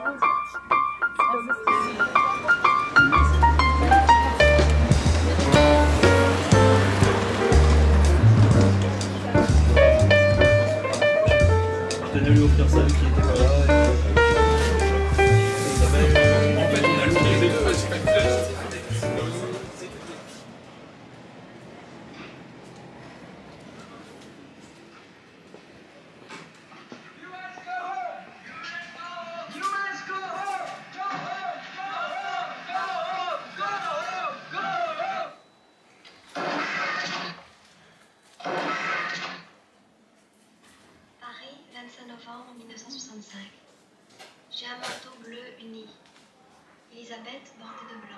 Tenez lui offrir ça qui était pas là. Paris, 25 novembre 1965. J'ai un manteau bleu uni. Elisabeth bordée de blanc.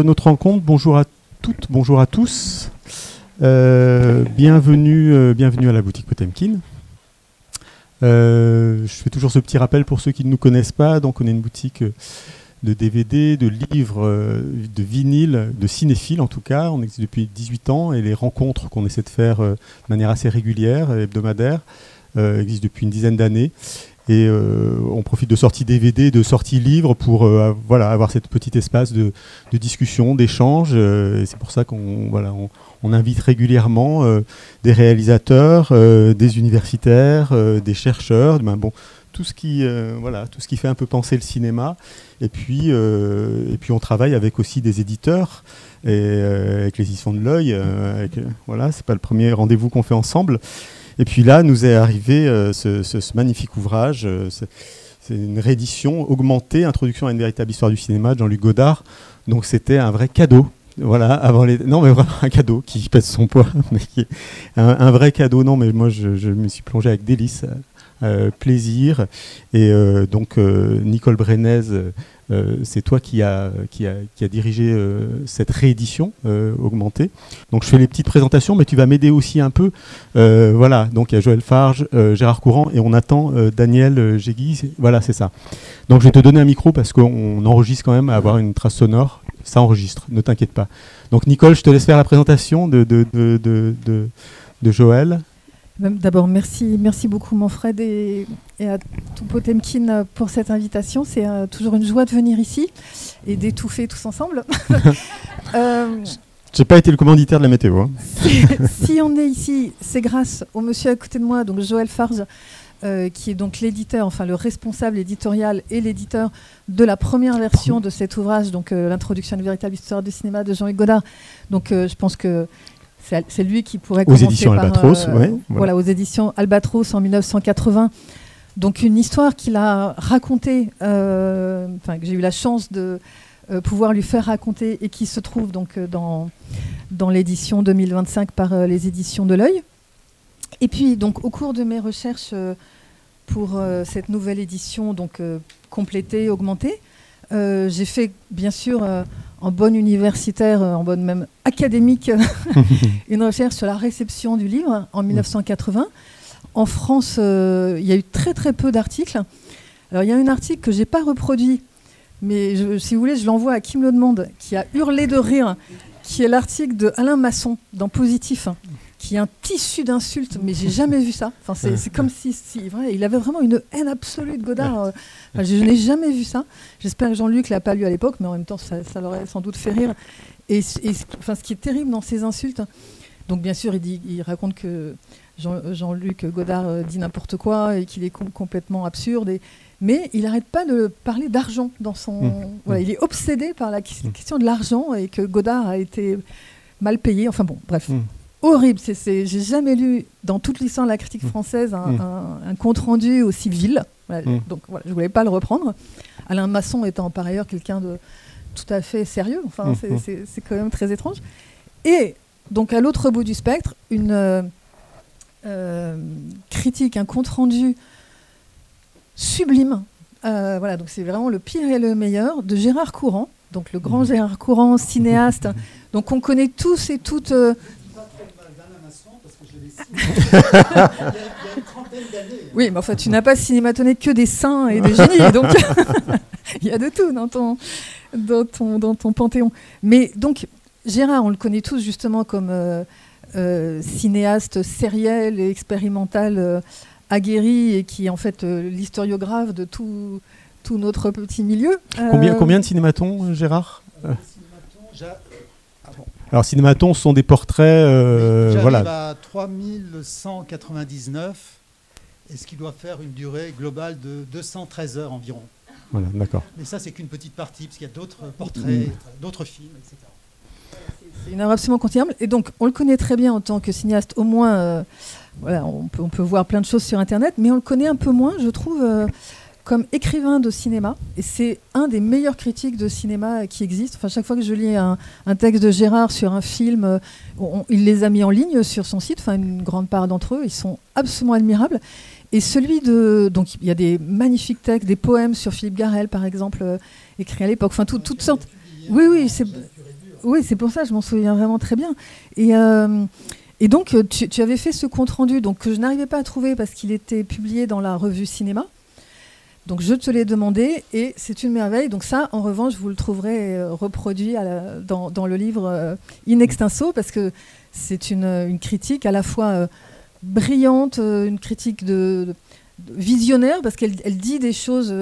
Notre rencontre, bonjour à toutes, bonjour à tous. Bienvenue à la boutique Potemkin. Je fais toujours ce petit rappel pour ceux qui ne nous connaissent pas. Donc on est une boutique de DVD, de livres, de vinyles, de cinéphiles en tout cas. On existe depuis 18 ans et les rencontres qu'on essaie de faire de manière assez régulière, hebdomadaire, existent depuis une dizaine d'années. Et on profite de sorties DVD, de sorties livres pour voilà, avoir cet petit espace de discussion, d'échange. Et c'est pour ça qu'on invite régulièrement des réalisateurs, des universitaires, des chercheurs, tout ce qui fait un peu penser le cinéma. Et puis on travaille avec aussi des éditeurs, avec les éditions de l'Œil. Voilà, c'est pas le premier rendez-vous qu'on fait ensemble. Et puis là, nous est arrivé ce magnifique ouvrage. C'est une réédition augmentée, Introduction à une véritable histoire du cinéma de Jean-Luc Godard. Donc c'était un vrai cadeau. Voilà, non mais vraiment un cadeau qui pèse son poids, mais qui est un vrai cadeau. Non mais moi je me suis plongé avec délice, plaisir. Et donc Nicole Brenez, c'est toi qui a dirigé cette réédition augmentée. Donc je fais les petites présentations, mais tu vas m'aider aussi un peu. Voilà, donc il y a Joël Farge, Gérard Courant, et on attend Daniel Jégui. Voilà, c'est ça. Donc je vais te donner un micro parce qu'on enregistre quand même à avoir une trace sonore. Ça enregistre, ne t'inquiète pas. Donc Nicole, je te laisse faire la présentation de Joël. D'abord, merci beaucoup Manfred et à tout Potemkin pour cette invitation. C'est toujours une joie de venir ici et d'étouffer tous ensemble. J'ai pas été le commanditaire de la météo. Hein. Si on est ici, c'est grâce au monsieur à côté de moi, donc Joël Farge, qui est donc l'éditeur, enfin le responsable éditorial et l'éditeur de la première version de cet ouvrage, donc l'introduction à une véritable histoire du cinéma de Jean-Luc Godard. Donc je pense que c'est lui qui pourrait commencer aux éditions Albatros, voilà, aux éditions Albatros en 1980. Donc une histoire qu'il a racontée, que j'ai eu la chance de pouvoir lui faire raconter et qui se trouve donc dans l'édition 2025 par les éditions de l'Œil. Et puis donc au cours de mes recherches pour cette nouvelle édition, donc complétée, augmentée, j'ai fait bien sûr en bonne universitaire, en bonne même académique, une recherche sur la réception du livre en 1980. En France, il y a eu très très peu d'articles. Alors il y a un article que j'ai pas reproduit, mais si vous voulez, je l'envoie à qui me le demande, qui a hurlé de rire, qui est l'article de Alain Masson dans Positif, qui est un tissu d'insultes, mais j'ai jamais vu ça. Enfin, c'est comme si vrai, il avait vraiment une haine absolue de Godard. Je n'ai jamais vu ça. J'espère que Jean-Luc l'a pas lu à l'époque, mais en même temps, ça l'aurait sans doute fait rire. Et ce qui est terrible dans ces insultes, donc bien sûr, il raconte que Jean-Luc Godard dit n'importe quoi et qu'il est complètement absurde. Mais il n'arrête pas de parler d'argent dans son. Voilà, il est obsédé par la question de l'argent et que Godard a été mal payé. Enfin bon, bref. Horrible. J'ai jamais lu dans toute l'histoire de la critique française un compte-rendu aussi vil. Voilà, donc voilà, je voulais pas le reprendre. Alain Masson étant par ailleurs quelqu'un de tout à fait sérieux. Enfin, c'est quand même très étrange. Et donc à l'autre bout du spectre, une critique, un compte-rendu sublime. Voilà, donc c'est vraiment le pire et le meilleur de Gérard Courant. Donc le grand Gérard Courant, cinéaste. Donc on connaît tous et toutes. Il y a une trentaine d'années. Oui, mais enfin, tu n'as pas cinématonné que des saints et des génies, donc il y a de tout dans ton panthéon. Mais donc, Gérard, on le connaît tous justement comme cinéaste sériel et expérimental aguerri et qui est en fait l'historiographe de tout notre petit milieu. Combien de cinématons, Gérard Cinématons, Alors, cinématons sont des portraits. j'arrive Voilà. à 3199, et ce qui doit faire une durée globale de 213 heures environ. Voilà, d'accord. Mais ça, c'est qu'une petite partie, parce qu'il y a d'autres portraits, d'autres films, etc. C'est une œuvre absolument considérable. Et donc, on le connaît très bien en tant que cinéaste. Au moins, voilà, on peut voir plein de choses sur Internet, mais on le connaît un peu moins, je trouve, comme écrivain de cinéma. Et c'est un des meilleurs critiques de cinéma qui existent. Enfin, chaque fois que je lis un texte de Gérard sur un film, il les a mis en ligne sur son site. Enfin, une grande part d'entre eux, ils sont absolument admirables. Et celui de... Donc, il y a des magnifiques textes, des poèmes sur Philippe Garrel, par exemple, écrits à l'époque. Enfin, toutes sortes... Oui, c'est pour ça, je m'en souviens vraiment très bien. Et donc, tu avais fait ce compte-rendu que je n'arrivais pas à trouver parce qu'il était publié dans la revue Cinéma. Donc, je te l'ai demandé et c'est une merveille. Donc ça, en revanche, vous le trouverez reproduit dans le livre In Extenso, parce que c'est une critique à la fois brillante, une critique de visionnaire, parce qu'elle dit des choses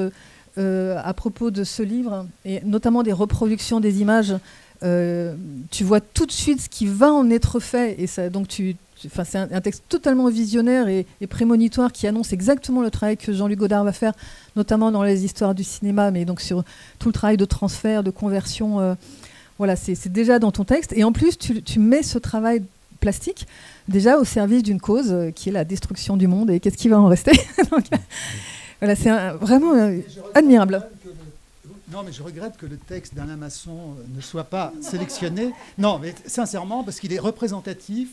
à propos de ce livre, et notamment des reproductions des images. Tu vois tout de suite ce qui va en être fait, et ça, donc c'est un texte totalement visionnaire et prémonitoire qui annonce exactement le travail que Jean-Luc Godard va faire, notamment dans les histoires du cinéma, mais donc sur tout le travail de transfert, de conversion. Voilà, c'est déjà dans ton texte, et en plus tu mets ce travail plastique déjà au service d'une cause qui est la destruction du monde, et qu'est-ce qui va en rester. Donc, voilà, c'est vraiment admirable. Non, mais je regrette que le texte d'Alain Masson ne soit pas sélectionné. Non, mais sincèrement, parce qu'il est représentatif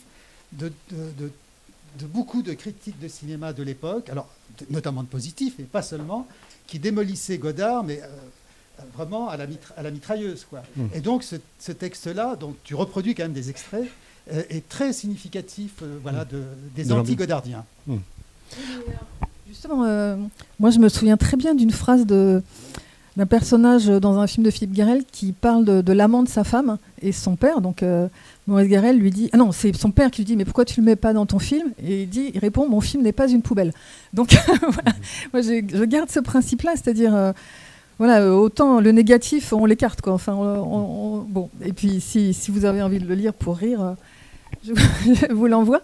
de beaucoup de critiques de cinéma de l'époque, alors notamment de positifs, et pas seulement, qui démolissaient Godard, mais vraiment à la mitrailleuse, quoi. Et donc, ce texte-là, dont tu reproduis quand même des extraits, est très significatif des anti-godardiens. Justement, moi, je me souviens très bien d'une phrase d'un personnage dans un film de Philippe Garrel qui parle de l'amant de sa femme et son père. Donc Maurice Garrel lui dit... Ah non, c'est son père qui lui dit « Mais pourquoi tu ne le mets pas dans ton film ?» Et il répond « Mon film n'est pas une poubelle. » Donc voilà, moi je garde ce principe-là, c'est-à-dire... voilà, autant le négatif, on l'écarte, quoi. Enfin, bon. Et puis si vous avez envie de le lire pour rire, je vous l'envoie.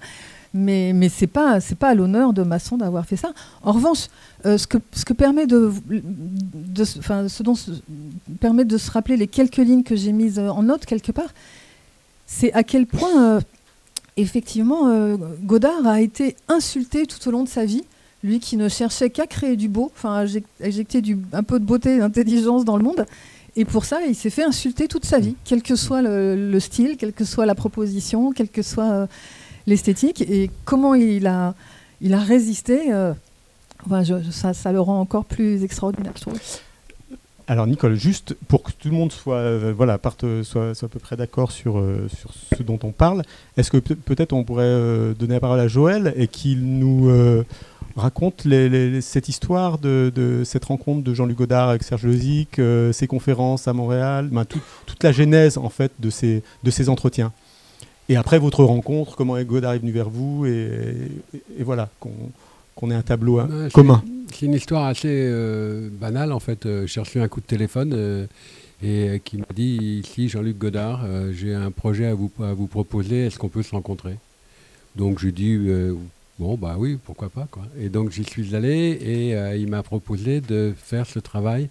Mais c'est pas à l'honneur de Masson d'avoir fait ça. En revanche, ce que permet ce dont permet de se rappeler les quelques lignes que j'ai mises en note quelque part, c'est à quel point effectivement Godard a été insulté tout au long de sa vie. Lui qui ne cherchait qu'à créer du beau, enfin à injecter un peu de beauté, d'intelligence dans le monde. Et pour ça, il s'est fait insulter toute sa vie, quel que soit le style, quelle que soit la proposition, quelle que soit l'esthétique. Et comment il a résisté, ça le rend encore plus extraordinaire, je trouve. Alors Nicole, juste pour que tout le monde soit à peu près d'accord sur ce dont on parle, est-ce que peut-être on pourrait donner la parole à Joël et qu'il nous raconte cette histoire de cette rencontre de Jean-Luc Godard avec Serge Lozic, ses conférences à Montréal, toute la genèse en fait de ces entretiens. Et après votre rencontre, comment Godard est venu vers vous et voilà, qu'on ait un tableau commun. C'est une histoire assez banale en fait. J'ai reçu un coup de téléphone et qui m'a dit ici Jean-Luc Godard, j'ai un projet à vous proposer, est-ce qu'on peut se rencontrer? Donc j'ai dit bon bah oui, pourquoi pas quoi. Et donc j'y suis allé et il m'a proposé de faire ce travail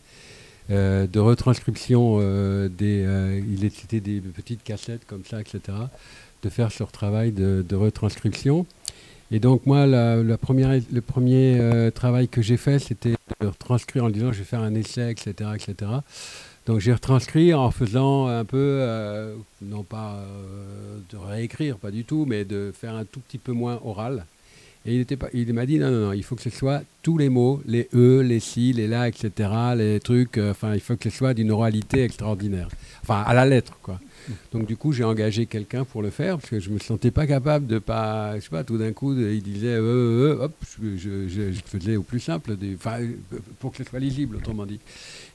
de retranscription il était des petites cassettes comme ça, etc. De faire ce travail de retranscription. Et donc moi, le premier travail que j'ai fait, c'était de retranscrire en disant je vais faire un essai, etc. etc. Donc j'ai retranscrit en faisant un peu, non pas de réécrire, pas du tout, mais de faire un tout petit peu moins oral. Et il m'a dit non, il faut que ce soit tous les mots, les E, les si, les là, etc., les trucs, il faut que ce soit d'une oralité extraordinaire. Enfin, à la lettre, quoi. Donc du coup, j'ai engagé quelqu'un pour le faire, parce que je ne me sentais pas capable de pas, je sais pas, tout d'un coup, il disait hop, je faisais au plus simple, pour que ce soit lisible, autrement dit.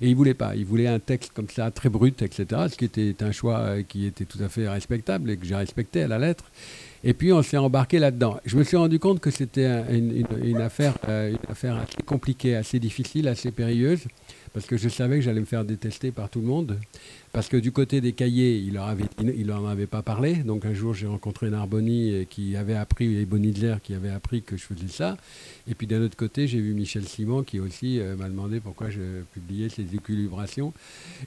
Et il voulait pas, il voulait un texte comme ça, très brut, etc., ce qui était un choix qui était tout à fait respectable et que j'ai respecté à la lettre. Et puis on s'est embarqué là-dedans. Je me suis rendu compte que c'était une affaire assez compliquée, assez difficile, assez périlleuse, parce que je savais que j'allais me faire détester par tout le monde. Parce que du côté des cahiers, il leur en avait pas parlé. Donc un jour, j'ai rencontré Narboni qui avait appris, et Bonitzer qui avait appris que je faisais ça. Et puis d'un autre côté, j'ai vu Michel Simon qui aussi m'a demandé pourquoi je publiais ces équilibrations.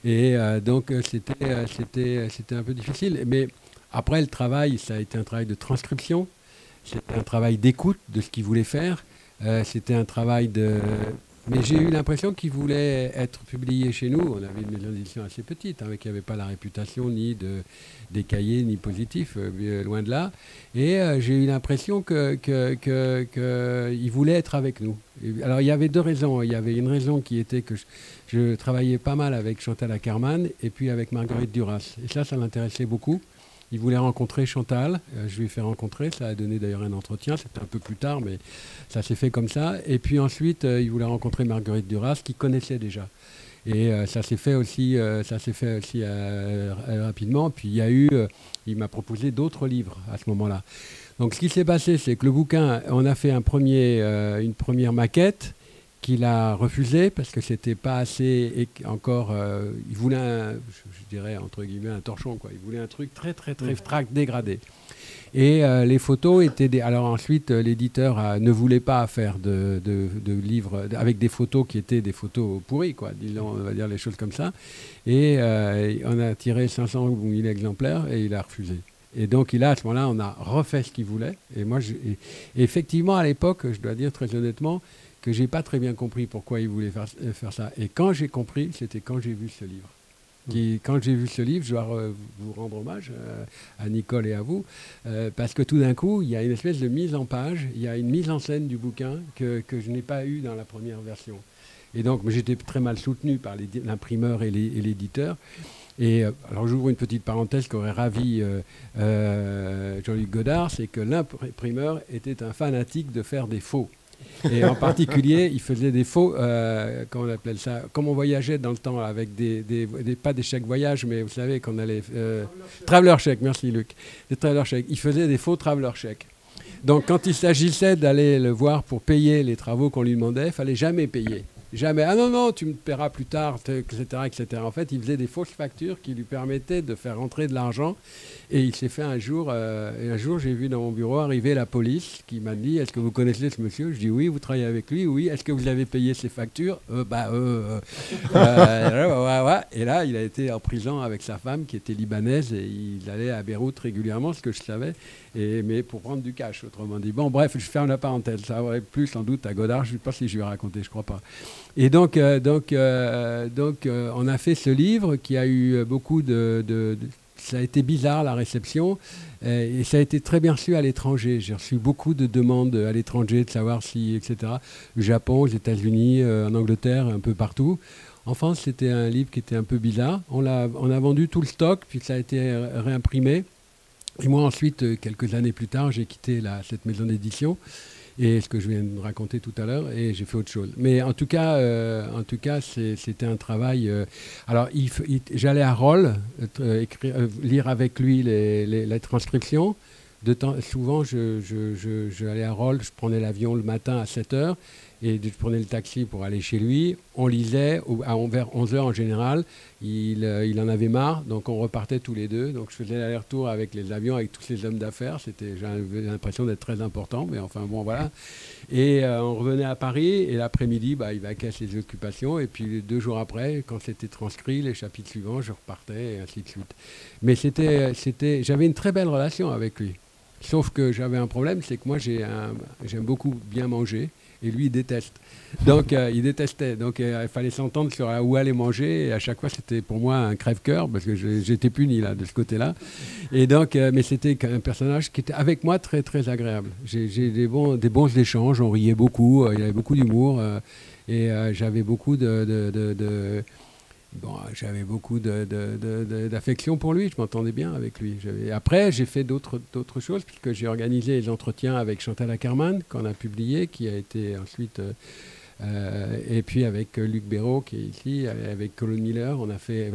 Et donc c'était un peu difficile. Mais après, le travail, ça a été un travail de transcription. C'était un travail d'écoute de ce qu'il voulait faire. C'était un travail de... Mais j'ai eu l'impression qu'il voulait être publié chez nous. On avait une maison d'édition assez petite, hein, qui n'avait pas la réputation ni des cahiers, ni positifs, loin de là. Et j'ai eu l'impression qu'il voulait être avec nous. Alors il y avait deux raisons. Il y avait une raison qui était que je travaillais pas mal avec Chantal Akerman et puis avec Marguerite Duras. Et ça l'intéressait beaucoup. Il voulait rencontrer Chantal, je lui ai fait rencontrer, ça a donné d'ailleurs un entretien, c'était un peu plus tard, mais ça s'est fait comme ça. Et puis ensuite, il voulait rencontrer Marguerite Duras, qu'il connaissait déjà. Et ça s'est fait aussi, rapidement. Puis il m'a proposé d'autres livres à ce moment-là. Donc ce qui s'est passé, c'est que le bouquin, on a fait une première maquette, qu'il a refusé parce que c'était pas assez encore. Il voulait je dirais entre guillemets un torchon, quoi. Il voulait un truc très dégradé. Et les photos étaient alors ensuite l'éditeur ne voulait pas faire de livres avec des photos qui étaient des photos pourries, quoi. On va dire les choses comme ça. Et on a tiré 500 ou 1000 exemplaires et il a refusé. Et donc à ce moment-là, on a refait ce qu'il voulait. Et moi, effectivement, à l'époque, je dois dire très honnêtement, que j'ai pas très bien compris pourquoi il voulait faire ça. Et quand j'ai compris, c'était quand j'ai vu ce livre. Quand j'ai vu ce livre, je dois vous rendre hommage à Nicole et à vous, parce que tout d'un coup, il y a une espèce de mise en page, il y a une mise en scène du bouquin que je n'ai pas eu dans la première version. Et donc, j'étais très mal soutenu par l'imprimeur et l'éditeur. Et alors j'ouvre une petite parenthèse qui aurait ravi Jean-Luc Godard, c'est que l'imprimeur était un fanatique de faire des faux. Et en particulier, il faisait des faux, comment on appelle ça, comme on voyageait dans le temps avec pas des chèques voyage, mais vous savez qu'on allait... traveler chèque, merci Luc. Des traveler chèques. Il faisait des faux traveler chèques. Donc quand il s'agissait d'aller le voir pour payer les travaux qu'on lui demandait, il ne fallait jamais payer. Jamais. Ah non, tu me paieras plus tard, etc., etc. En fait, il faisait des fausses factures qui lui permettaient de faire rentrer de l'argent. Et il s'est fait un jour, j'ai vu dans mon bureau arriver la police qui m'a dit « Est-ce que vous connaissez ce monsieur ?» Je dis « Oui, vous travaillez avec lui, oui. Est-ce que vous avez payé ses factures ?» Et là, il a été en prison avec sa femme qui était libanaise et il allait à Beyrouth régulièrement, ce que je savais, mais pour prendre du cash, autrement dit. Bon, bref, je ferme la parenthèse. Ça aurait plu sans doute à Godard. Je ne sais pas si je lui ai raconté, je crois pas. Et donc, on a fait ce livre qui a eu beaucoup ça a été bizarre, la réception, et ça a été très bien reçu à l'étranger. J'ai reçu beaucoup de demandes à l'étranger de savoir si, etc. Au Japon, aux États-Unis, en Angleterre, un peu partout. En France, c'était un livre qui était un peu bizarre. On a vendu tout le stock, puis ça a été réimprimé. Et moi, ensuite, quelques années plus tard, j'ai quitté cette maison d'édition. Et ce que je viens de raconter tout à l'heure, et j'ai fait autre chose. Mais en tout cas, c'était un travail... alors, j'allais à Rolle, lire avec lui les transcriptions. Souvent, j'allais à Rolle, je prenais l'avion le matin à 7h, et je prenais le taxi pour aller chez lui. On lisait vers 11h en général. Il en avait marre, donc on repartait tous les deux. Donc je faisais l'aller-retour avec les avions, avec tous ces hommes d'affaires. J'avais l'impression d'être très important, mais enfin bon, voilà. Et on revenait à Paris, et l'après-midi, il vaquait à ses occupations. Et puis 2 jours après, quand c'était transcrit, les chapitres suivants, je repartais, et ainsi de suite. Mais j'avais une très belle relation avec lui. Sauf que j'avais un problème, c'est que moi, j'aime beaucoup bien manger. Et lui, il déteste. Donc, il détestait. Donc, il fallait s'entendre sur où aller manger. Et à chaque fois, c'était pour moi un crève-cœur, parce que j'étais puni là, de ce côté-là. Et donc, mais c'était un personnage qui était avec moi très, très agréable. J'ai des bons échanges. On riait beaucoup. Il avait beaucoup d'humour. Et j'avais beaucoup j'avais beaucoup d'affection pour lui, je m'entendais bien avec lui. Après, j'ai fait d'autres choses, puisque j'ai organisé les entretiens avec Chantal Akerman, qu'on a publié, qui a été ensuite... et puis avec Luc Béraud, qui est ici, avec Colin Miller,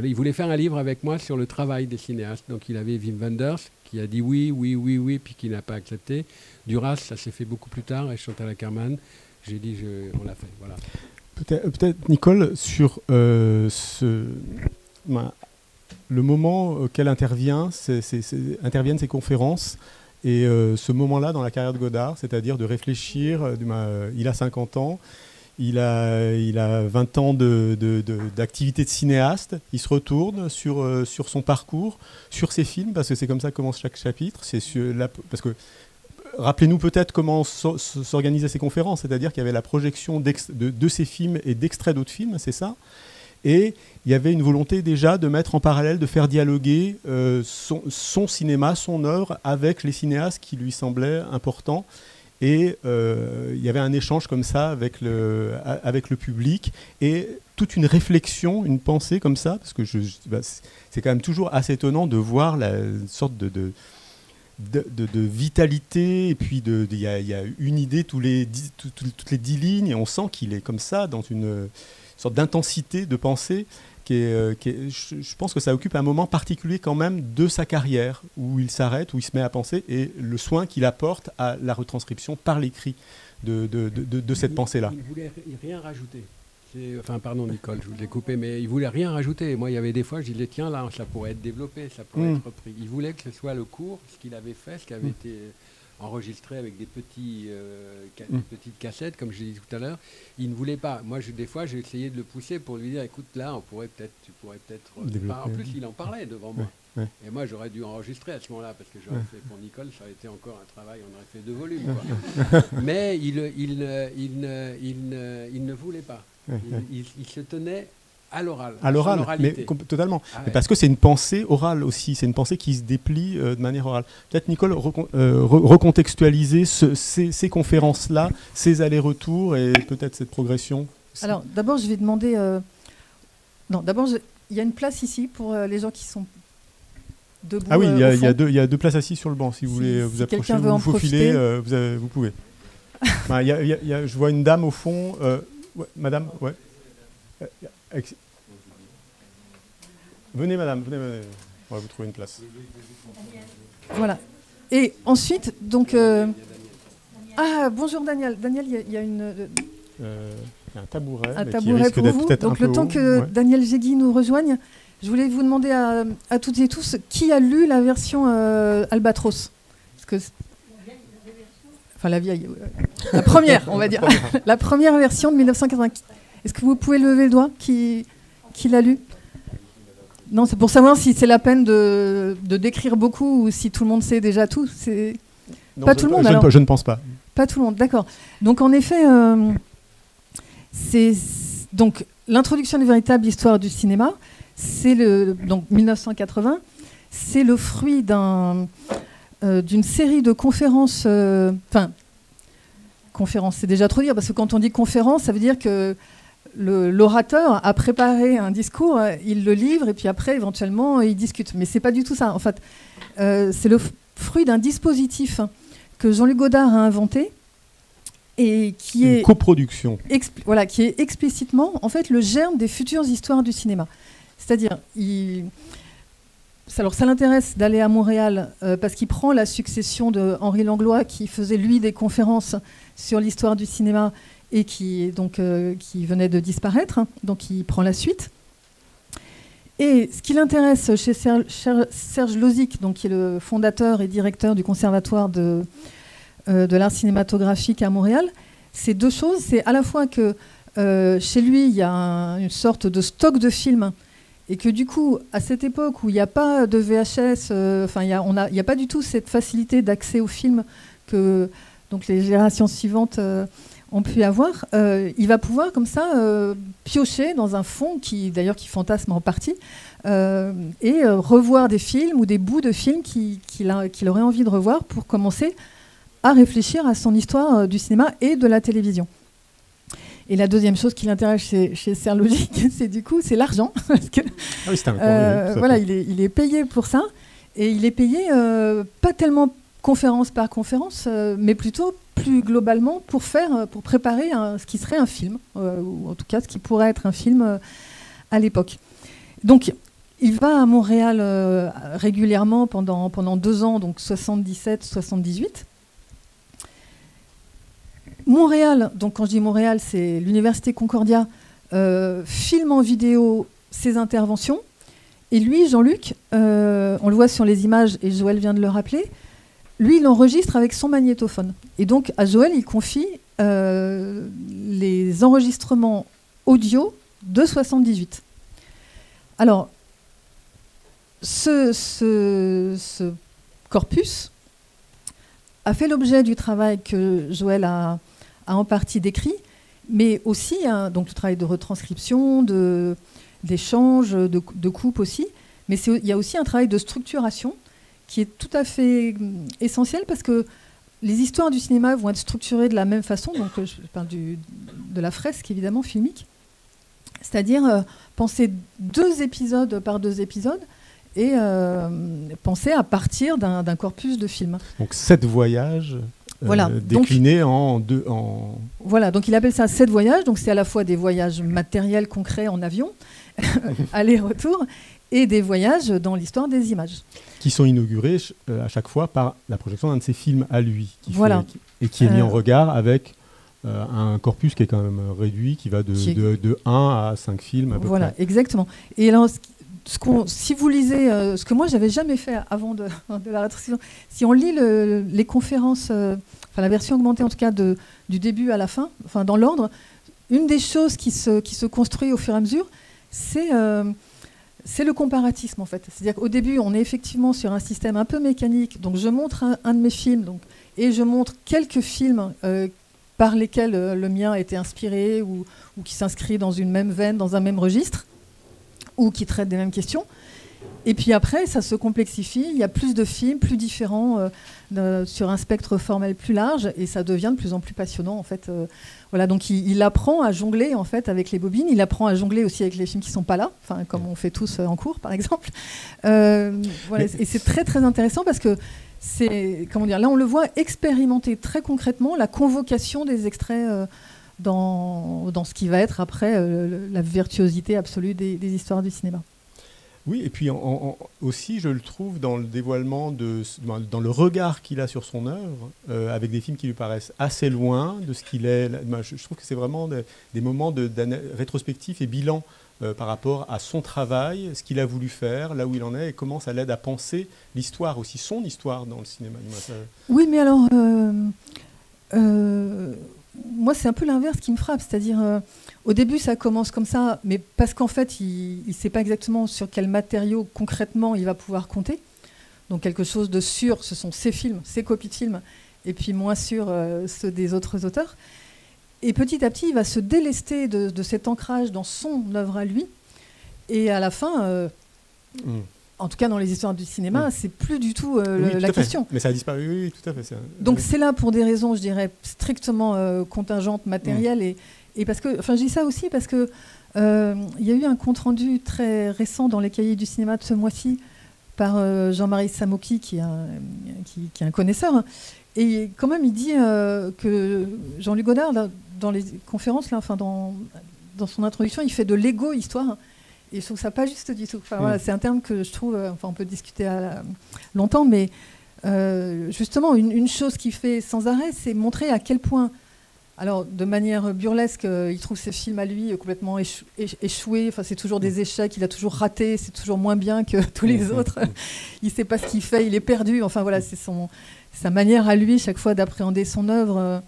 il voulait faire un livre avec moi sur le travail des cinéastes. Donc il avait Wim Wenders, qui a dit oui, oui, oui, oui, puis qui n'a pas accepté. Duras, ça s'est fait beaucoup plus tard, et Chantal Akerman, j'ai dit, on l'a fait. Voilà. Peut-être, Nicole, sur le moment auquel interviennent ces conférences et ce moment-là dans la carrière de Godard, c'est-à-dire de réfléchir, il a 50 ans, il a 20 ans d'activité de cinéaste, il se retourne sur son parcours, sur ses films, parce que c'est comme ça que commence chaque chapitre. Parce que, rappelez-nous peut-être comment s'organisaient ces conférences, c'est-à-dire qu'il y avait la projection de ces films et d'extraits d'autres films, c'est ça. Et il y avait une volonté déjà de mettre en parallèle, de faire dialoguer son cinéma, son œuvre avec les cinéastes qui lui semblaient importants. Et il y avait un échange comme ça avec le public et toute une réflexion, une pensée comme ça, parce que c'est quand même toujours assez étonnant de voir la sorte de vitalité, et puis il y a une idée toutes les 10 lignes, et on sent qu'il est comme ça, dans une sorte d'intensité de pensée, je pense que ça occupe un moment particulier quand même de sa carrière, où il s'arrête, où il se met à penser, et le soin qu'il apporte à la retranscription par l'écrit de cette pensée-là. Il ne voulait rien rajouter. Enfin, pardon Nicole, je vous l'ai coupé, mais il voulait rien rajouter. Moi, il y avait des fois, je disais, tiens, là, ça pourrait être développé, ça pourrait être repris. Il voulait que ce soit le cours, ce qu'il avait fait, ce qui avait été enregistré avec des petites cassettes, comme je l'ai dit tout à l'heure. Il ne voulait pas. Moi, des fois, j'ai essayé de le pousser pour lui dire, écoute, là, tu pourrais peut-être... En plus, il en parlait devant moi. Ouais. Et moi, j'aurais dû enregistrer à ce moment-là, parce que j'aurais fait pour Nicole, ça aurait été encore un travail, on aurait fait 2 volumes. Quoi. Mais il ne voulait pas. Il se tenait à l'oral. À l'oral, mais totalement. Mais parce que c'est une pensée orale aussi, c'est une pensée qui se déplie de manière orale. Peut-être, Nicole, recontextualiser ces conférences-là, ces allers-retours et peut-être cette progression. Alors, d'abord, je vais demander... il y a une place ici pour les gens qui sont debout. Ah oui, il y a 2 places assises sur le banc. Si vous voulez vous approcher, vous faufilez, vous pouvez. Je vois une dame au fond. Madame, ouais. Venez, madame, on va vous trouver une place. Voilà. Et ensuite, donc... bonjour Daniel. Daniel, il y a un tabouret. Un tabouret pour vous. Donc le temps que Daniel Jegui nous rejoigne, je voulais vous demander à toutes et tous qui a lu la version Albatros. Parce que enfin, la vieille. La première, on va dire. La première version de 1980. Est-ce que vous pouvez lever le doigt qui l'a lu? Non, c'est pour savoir si c'est la peine de décrire beaucoup ou si tout le monde sait déjà tout. Non, pas tout le monde, je ne pense pas. Pas tout le monde, d'accord. Donc en effet, c'est donc l'introduction d'une véritable histoire du cinéma. C'est donc 1980. C'est le fruit d'une série de conférences. Conférence, c'est déjà trop dire, parce que quand on dit conférence, ça veut dire que l'orateur a préparé un discours, il le livre, et puis après, éventuellement, il discute. Mais c'est pas du tout ça. En fait, c'est le fruit d'un dispositif que Jean-Luc Godard a inventé, et qui est... Une coproduction. Voilà, qui est explicitement, en fait, le germe des futures histoires du cinéma. C'est-à-dire, alors ça l'intéresse d'aller à Montréal parce qu'il prend la succession de Henri Langlois qui faisait lui des conférences sur l'histoire du cinéma et qui venait de disparaître, donc il prend la suite. Et ce qui l'intéresse chez Serge Lozic, donc qui est le fondateur et directeur du conservatoire de l'art cinématographique à Montréal, c'est 2 choses. C'est à la fois que chez lui il y a une sorte de stock de films. Et que du coup, à cette époque où il n'y a pas de VHS, il n'y a pas du tout cette facilité d'accès aux films que donc, les générations suivantes ont pu avoir, il va pouvoir comme ça piocher dans un fond qui fantasme en partie et revoir des films ou des bouts de films qu'il aurait envie de revoir pour commencer à réfléchir à son histoire du cinéma et de la télévision. Et la deuxième chose qui l'intéresse chez Serge Lozic, c'est l'argent. Parce que, voilà, il est payé pour ça. Et il est payé pas tellement conférence par conférence, mais plutôt plus globalement pour préparer ce qui serait un film, ou en tout cas ce qui pourrait être un film à l'époque. Donc, Il va à Montréal régulièrement pendant 2 ans, donc 77-78. Montréal, donc quand je dis Montréal, c'est l'Université Concordia, filme en vidéo ses interventions. Et lui, Jean-Luc, on le voit sur les images, et Joël vient de le rappeler, lui, il enregistre avec son magnétophone. Et donc, à Joël, il confie les enregistrements audio de 78. Alors, ce corpus a fait l'objet du travail que Joël a en partie décrit, mais aussi donc le travail de retranscription, d'échange, de coupe aussi. Mais il y a aussi un travail de structuration qui est tout à fait essentiel parce que les histoires du cinéma vont être structurées de la même façon. Donc, je parle de la fresque, évidemment, filmique. C'est-à-dire penser 2 épisodes par 2 épisodes et penser à partir d'un corpus de films. Donc 7 voyages voilà. déclinés en 2... Voilà, donc il appelle ça 7 voyages. Donc c'est à la fois des voyages matériels concrets en avion, aller-retour, et des voyages dans l'histoire des images. Qui sont inaugurés à chaque fois par la projection d'un de ses films à lui. Qui est mis en regard avec un corpus qui est quand même réduit, qui va de 1 à 5 films à peu près. Voilà, exactement. Et alors, si vous lisez, ce que moi j'avais jamais fait avant de la rétrospective, si on lit les conférences, la version augmentée en tout cas du début à la fin, dans l'ordre, une des choses qui se construit au fur et à mesure, c'est le comparatisme en fait. C'est-à-dire qu'au début, on est effectivement sur un système un peu mécanique. Donc je montre un de mes films, et je montre quelques films par lesquels le mien a été inspiré ou qui s'inscrit dans une même veine, dans un même registre, ou qui traitent des mêmes questions. Et puis après, ça se complexifie. Il y a plus de films, plus différents, sur un spectre formel plus large, et ça devient de plus en plus passionnant en fait. Voilà, donc il apprend à jongler en fait avec les bobines. Il apprend à jongler aussi avec les films qui sont pas là, comme on fait tous en cours par exemple. Voilà, et c'est très très intéressant parce que là on le voit expérimenter très concrètement la convocation des extraits dans ce qui va être après la virtuosité absolue des histoires du cinéma. Oui, et puis aussi, je le trouve dans le dévoilement, dans le regard qu'il a sur son œuvre, avec des films qui lui paraissent assez loin de ce qu'il est. Je trouve que c'est vraiment des moments rétrospectifs et bilan par rapport à son travail, ce qu'il a voulu faire, là où il en est, et comment ça l'aide à penser l'histoire aussi, son histoire dans le cinéma. Oui, mais alors, moi, c'est un peu l'inverse qui me frappe, c'est-à-dire... au début, ça commence comme ça, mais parce qu'en fait, il ne sait pas exactement sur quel matériau concrètement il va pouvoir compter. Donc quelque chose de sûr, ce sont ses films, ses copies de films, et puis moins sûr ceux des autres auteurs. Et petit à petit, il va se délester de cet ancrage dans son œuvre à lui. Et à la fin, en tout cas dans les histoires du cinéma, c'est plus du tout la question. Mais ça a disparu, oui, tout à fait. Donc c'est là pour des raisons, je dirais, strictement contingentes, matérielles, et parce que, je dis ça aussi parce que il y a eu un compte-rendu très récent dans les cahiers du cinéma de ce mois-ci par Jean-Marie Samoki, qui est un connaisseur. Et quand même, il dit que Jean-Luc Godard, là, dans les conférences, là, dans son introduction, il fait de l'égo-histoire. Et je trouve ça pas juste du tout. Voilà, c'est un terme que je trouve... on peut discuter longtemps, mais justement, une chose qu'il fait sans arrêt, c'est montrer à quel point... Alors, de manière burlesque, il trouve ses films à lui complètement échoués. C'est toujours des échecs. Il a toujours raté. C'est toujours moins bien que tous les autres. Il ne sait pas ce qu'il fait. Il est perdu. Voilà, c'est sa manière à lui, chaque fois, d'appréhender son œuvre.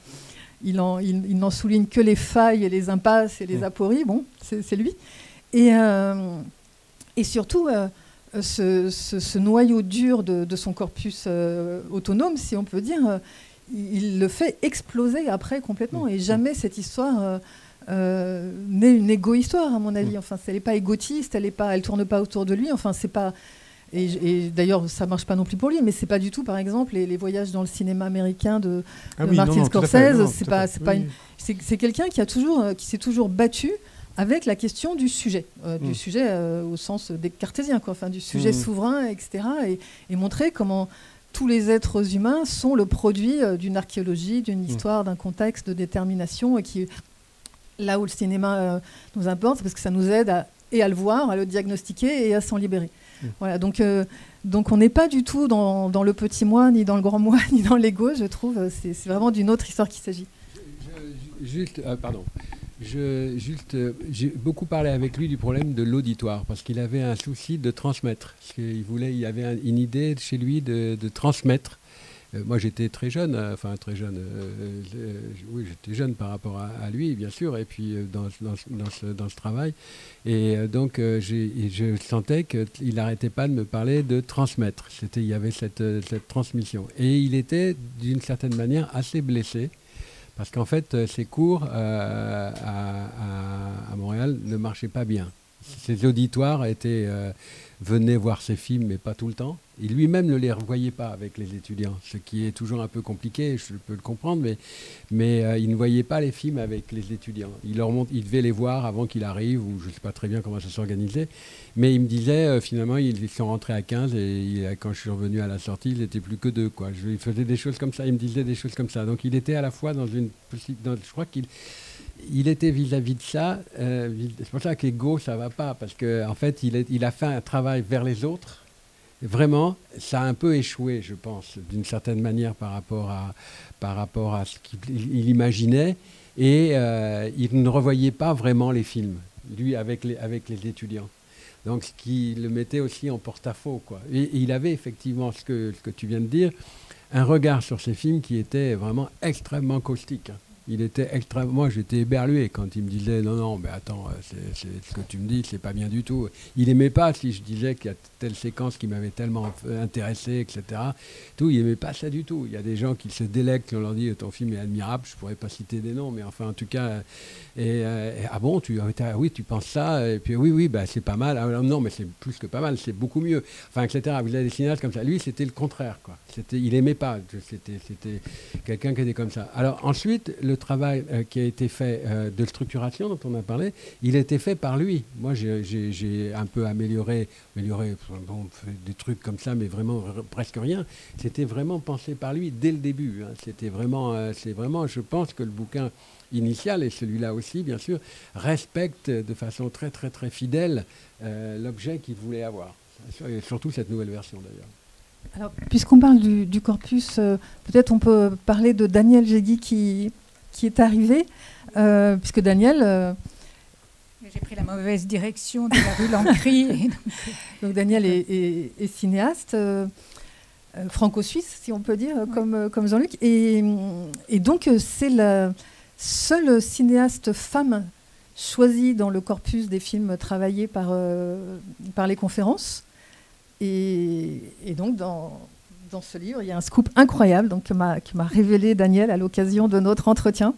Il n'en souligne que les failles et les impasses et les apories. Bon, c'est lui. Et surtout, ce noyau dur de son corpus autonome, si on peut dire... il le fait exploser après complètement. Et jamais cette histoire n'est une égo-histoire, à mon avis. Elle n'est pas égotiste, elle ne tourne pas autour de lui. C'est pas... Et d'ailleurs, ça ne marche pas non plus pour lui, mais ce n'est pas du tout, par exemple, les voyages dans le cinéma américain de Martin Scorsese. C'est quelqu'un qui s'est toujours battu avec la question du sujet, au sens des cartésiens, du sujet souverain, etc. Et montrer comment... tous les êtres humains sont le produit d'une archéologie, d'une histoire, d'un contexte de détermination, et qui, là où le cinéma nous importe, c'est parce que ça nous aide et à le voir, à le diagnostiquer et à s'en libérer. Voilà, donc on n'est pas du tout dans le petit moi, ni dans le grand moi, ni dans l'ego, je trouve. C'est vraiment d'une autre histoire qu'il s'agit. J'ai beaucoup parlé avec lui du problème de l'auditoire, parce qu'il avait un souci de transmettre. Il avait une idée chez lui de transmettre. Moi, j'étais très jeune, oui, j'étais jeune par rapport à lui, bien sûr, et puis dans ce travail. Et donc, je sentais qu'il n'arrêtait pas de me parler de transmettre. Il y avait cette transmission. Et il était, d'une certaine manière, assez blessé. Parce qu'en fait, ses cours à Montréal ne marchaient pas bien. Ses auditoires venaient voir ses films, mais pas tout le temps. Il lui-même ne les revoyait pas avec les étudiants, ce qui est toujours un peu compliqué, je peux le comprendre, mais il ne voyait pas les films avec les étudiants. Il devait les voir avant qu'il arrive, ou je ne sais pas très bien comment ça s'organisait. Mais il me disait, finalement, ils sont rentrés à 15 et quand je suis revenu à la sortie, ils n'étaient plus que 2. Quoi. Il faisait des choses comme ça, il me disait des choses comme ça. Donc il était à la fois je crois qu'il était vis-à-vis de ça. C'est pour ça qu'Ego, ça ne va pas, parce qu'en fait, il a fait un travail vers les autres. Vraiment, ça a un peu échoué, je pense, d'une certaine manière par rapport à ce qu'il imaginait. Et il ne revoyait pas vraiment les films, lui, avec les étudiants. Donc, ce qui le mettait aussi en porte-à-faux, quoi. Et il avait effectivement, ce que tu viens de dire, un regard sur ces films qui était vraiment extrêmement caustique. Moi, j'étais éberlué quand il me disait non, mais attends, c'est ce que tu me dis, c'est pas bien du tout. Il aimait pas si je disais qu'il y a telle séquence qui m'avait tellement intéressé, etc. Il aimait pas ça du tout. Il y a des gens qui se délectent, on leur dit ton film est admirable, je pourrais pas citer des noms, mais enfin, en tout cas, ah bon, oui, tu penses ça, et puis oui, bah, c'est pas mal. Alors, non, mais c'est plus que pas mal, c'est beaucoup mieux. Enfin, etc. Vous avez des cinéastes comme ça. Lui, c'était le contraire, quoi. Il aimait pas. C'était quelqu'un qui était comme ça. Alors ensuite, le travail qui a été fait de structuration dont on a parlé, il a été fait par lui. Moi, j'ai un peu amélioré des trucs comme ça, mais vraiment presque rien. C'était vraiment pensé par lui dès le début. Hein. C'est vraiment, je pense que le bouquin initial, et celui-là aussi, bien sûr, respecte de façon très, très, très fidèle l'objet qu'il voulait avoir. Et surtout cette nouvelle version, d'ailleurs. Alors, puisqu'on parle du corpus, peut-être on peut parler de Daniel Jegui qui est arrivé, puisque Daniel... J'ai pris la mauvaise direction de la rue Lancry. Donc Daniel est cinéaste, franco-suisse, si on peut dire, oui. comme Jean-Luc. Et donc, c'est la seule cinéaste femme choisie dans le corpus des films travaillés par les conférences. Et donc, dans ce livre, il y a un scoop incroyable que m'a révélé Daniel à l'occasion de notre entretien.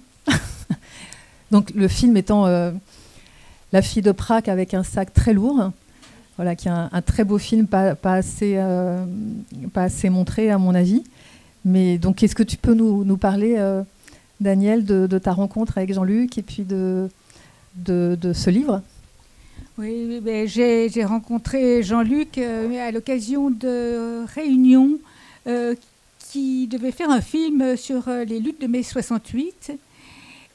Donc, le film étant La fille de Prague avec un sac très lourd, voilà, qui est un très beau film, pas assez montré à mon avis. Mais donc, est-ce que tu peux nous parler, Daniel, de ta rencontre avec Jean-Luc et puis de ce livre ? Oui, j'ai rencontré Jean-Luc à l'occasion de réunions qui devaient faire un film sur les luttes de mai 68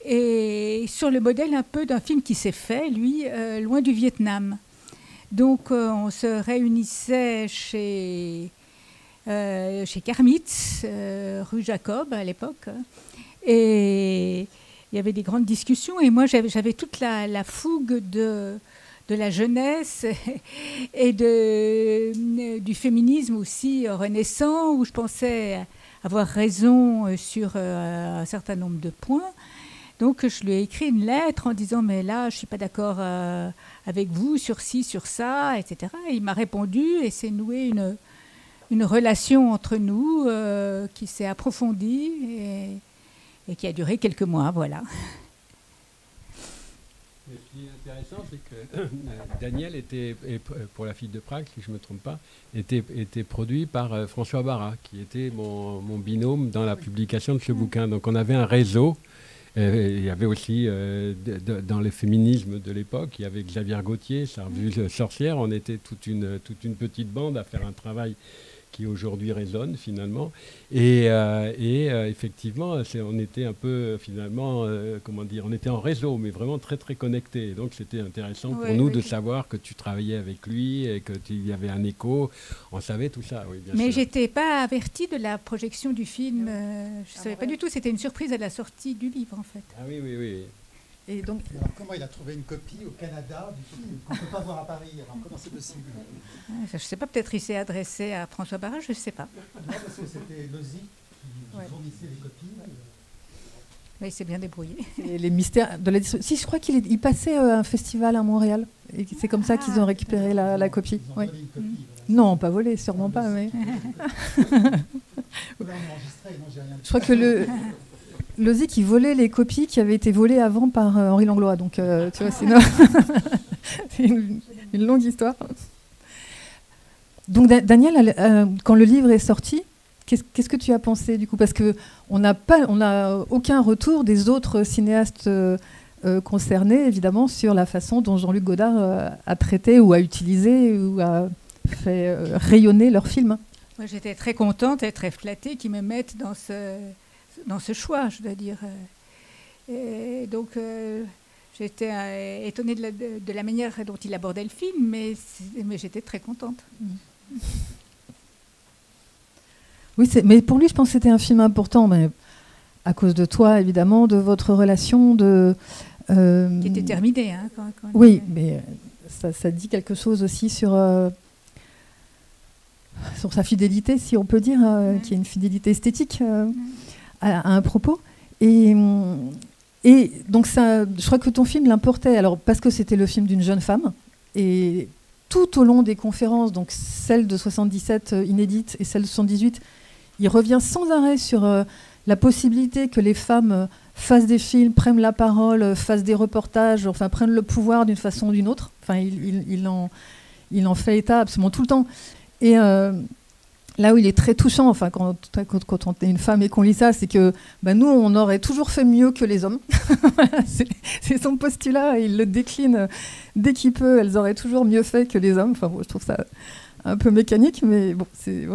et sur le modèle un peu d'un film qui s'est fait, lui, loin du Vietnam. Donc on se réunissait chez Kermitz, rue Jacob à l'époque, et il y avait des grandes discussions et moi j'avais toute la fougue de la jeunesse et du féminisme aussi renaissant, où je pensais avoir raison sur un certain nombre de points. Donc je lui ai écrit une lettre en disant « mais là, je ne suis pas d'accord avec vous sur ci, sur ça, etc. » Et il m'a répondu et s'est noué une relation entre nous qui s'est approfondie et qui a duré quelques mois, voilà. Ce qui est intéressant, c'est que Daniel était, pour La fille de Prague, si je ne me trompe pas, était produit par François Barra, qui était mon binôme dans la publication de ce bouquin. Donc on avait un réseau. Il y avait aussi, dans le féminisme de l'époque, il y avait Xavier Gauthier, sa revue Sorcière. On était toute une petite bande à faire un travail qui aujourd'hui résonne finalement. Et effectivement, on était un peu finalement, comment dire, on était en réseau, mais vraiment très très connectés. Donc c'était intéressant pour nous de savoir que tu travaillais avec lui et qu'il y avait un écho. On savait tout ça, oui, bien sûr. Mais j'étais pas avertie de la projection du film. Je savais pas du tout. C'était une surprise à la sortie du livre, en fait. Ah oui, oui, oui. Et donc, alors, comment il a trouvé une copie au Canada du film qu'on ne peut pas voir à Paris? Alors, comment c'est possible? Je ne sais pas, peut-être il s'est adressé à François Barra, je ne sais pas. Non, parce que c'était Lozic qui fournissait les copies. Mais il s'est bien débrouillé. Et les mystères de la distribution. Si, je crois qu'il passait à un festival à Montréal. Et c'est comme ça qu'ils ont récupéré la copie. Ils ont volé une copie, Non, pas volé, sûrement pas. Mais... Je crois que Lozic, il volait les copies qui avaient été volées avant par Henri Langlois. Donc, tu vois, c'est une longue histoire. Donc, Daniel, quand le livre est sorti, qu'est-ce que tu as pensé du coup? Parce qu'on n'a aucun retour des autres cinéastes concernés, évidemment, sur la façon dont Jean-Luc Godard a traité ou a utilisé ou a fait rayonner leur film. Moi, j'étais très contente et très flattée qu'ils me mettent dans ce choix, je dois dire. Et donc, j'étais étonnée de la manière dont il abordait le film, mais j'étais très contente. Oui, mais pour lui, je pense que c'était un film important, mais à cause de toi, évidemment, de votre relation, qui était terminée. Hein, oui, mais ça dit quelque chose aussi sur sa fidélité, si on peut dire, qui est une fidélité esthétique à un propos. Et donc, je crois que ton film l'importait, alors parce que c'était le film d'une jeune femme, et tout au long des conférences, donc celle de 77 inédite et celle de 78, il revient sans arrêt sur la possibilité que les femmes fassent des films, prennent la parole, fassent des reportages, enfin prennent le pouvoir d'une façon ou d'une autre. Enfin, il en fait état absolument tout le temps. Et là où il est très touchant, enfin, quand on est une femme et qu'on lit ça, c'est que nous, on aurait toujours fait mieux que les hommes. C'est son postulat, et il le décline dès qu'il peut. Elles auraient toujours mieux fait que les hommes. Enfin, bon, je trouve ça un peu mécanique, mais bon, c'est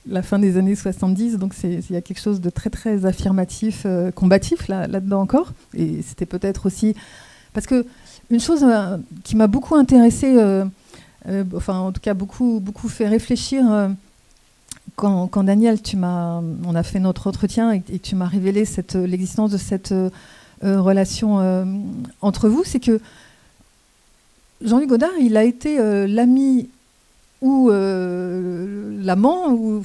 la fin des années 70, donc il y a quelque chose de très très affirmatif, combatif là-dedans encore. Et c'était peut-être aussi parce que une chose qui m'a beaucoup intéressée, enfin en tout cas beaucoup fait réfléchir quand Daniel, on a fait notre entretien et tu m'as révélé l'existence de cette relation entre vous, c'est que Jean-Luc Godard, il a été l'ami ou l'amant ou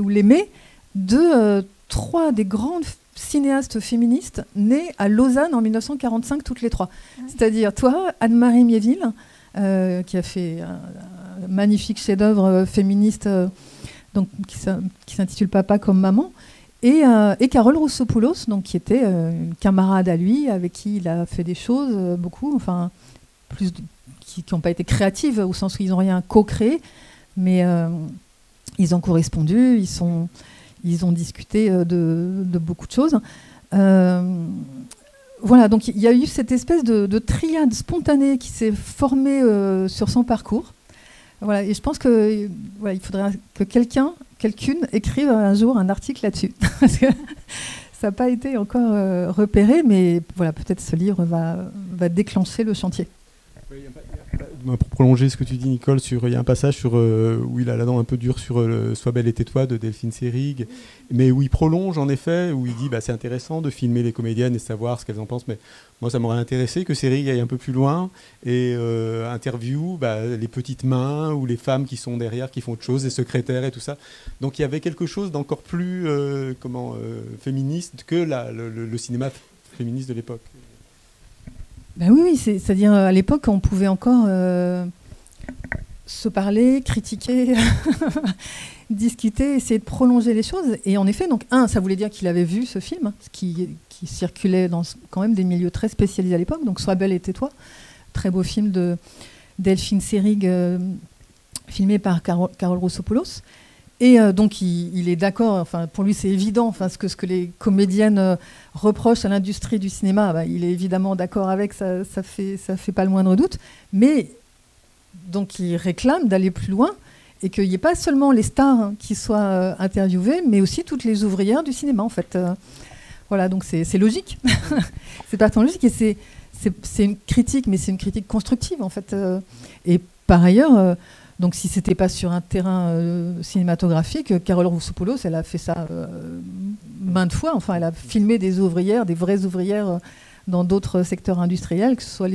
l'aimé de trois des grandes cinéastes féministes nées à Lausanne en 1945, toutes les trois. C'est-à-dire toi, Anne-Marie Miéville, qui a fait un magnifique chef-d'œuvre féministe qui s'intitule Papa comme maman, et Carole Roussopoulos, donc, qui était une camarade à lui, avec qui il a fait des choses, beaucoup, enfin, qui n'ont pas été créatives, au sens où ils n'ont rien co-créé, mais ils ont correspondu, ils ont discuté de beaucoup de choses. Voilà, donc il y a eu cette espèce de triade spontanée qui s'est formée sur son parcours. Voilà, et je pense que il faudrait que quelqu'une écrive un jour un article là-dessus, parce que ça n'a pas été encore repéré, mais voilà, peut-être ce livre va déclencher le chantier. Pour prolonger ce que tu dis, Nicole, il y a un passage où il a la dent un peu dure sur Sois belle et tais-toi de Delphine Seyrig, mais où il prolonge en effet, où il dit c'est intéressant de filmer les comédiennes et savoir ce qu'elles en pensent, mais moi ça m'aurait intéressé que Seyrig aille un peu plus loin et interview les petites mains ou les femmes qui sont derrière, qui font autre chose, les secrétaires et tout ça. Donc il y avait quelque chose d'encore plus féministe que le cinéma féministe de l'époque. Oui, c'est-à-dire à l'époque, on pouvait encore se parler, critiquer, discuter, essayer de prolonger les choses. Et en effet, donc, ça voulait dire qu'il avait vu ce film, qui circulait dans quand même des milieux très spécialisés à l'époque. Donc, Sois belle et tais-toi, très beau film de Delphine Seyrig, filmé par Carole Roussopoulos. Et donc, il est d'accord, enfin, pour lui, c'est évident, ce que les comédiennes reprochent à l'industrie du cinéma, il est évidemment d'accord avec, ça fait pas le moindre doute. Mais, donc, il réclame d'aller plus loin. et qu'il n'y ait pas seulement les stars qui soient interviewées, mais aussi toutes les ouvrières du cinéma, en fait. Voilà, donc c'est logique. C'est partant logique, et c'est une critique, mais c'est une critique constructive, en fait. Et par ailleurs, donc si c'était pas sur un terrain cinématographique, Carole Roussopoulos, elle a fait ça maintes fois. Enfin, elle a filmé des ouvrières, des vraies ouvrières dans d'autres secteurs industriels, que ce soit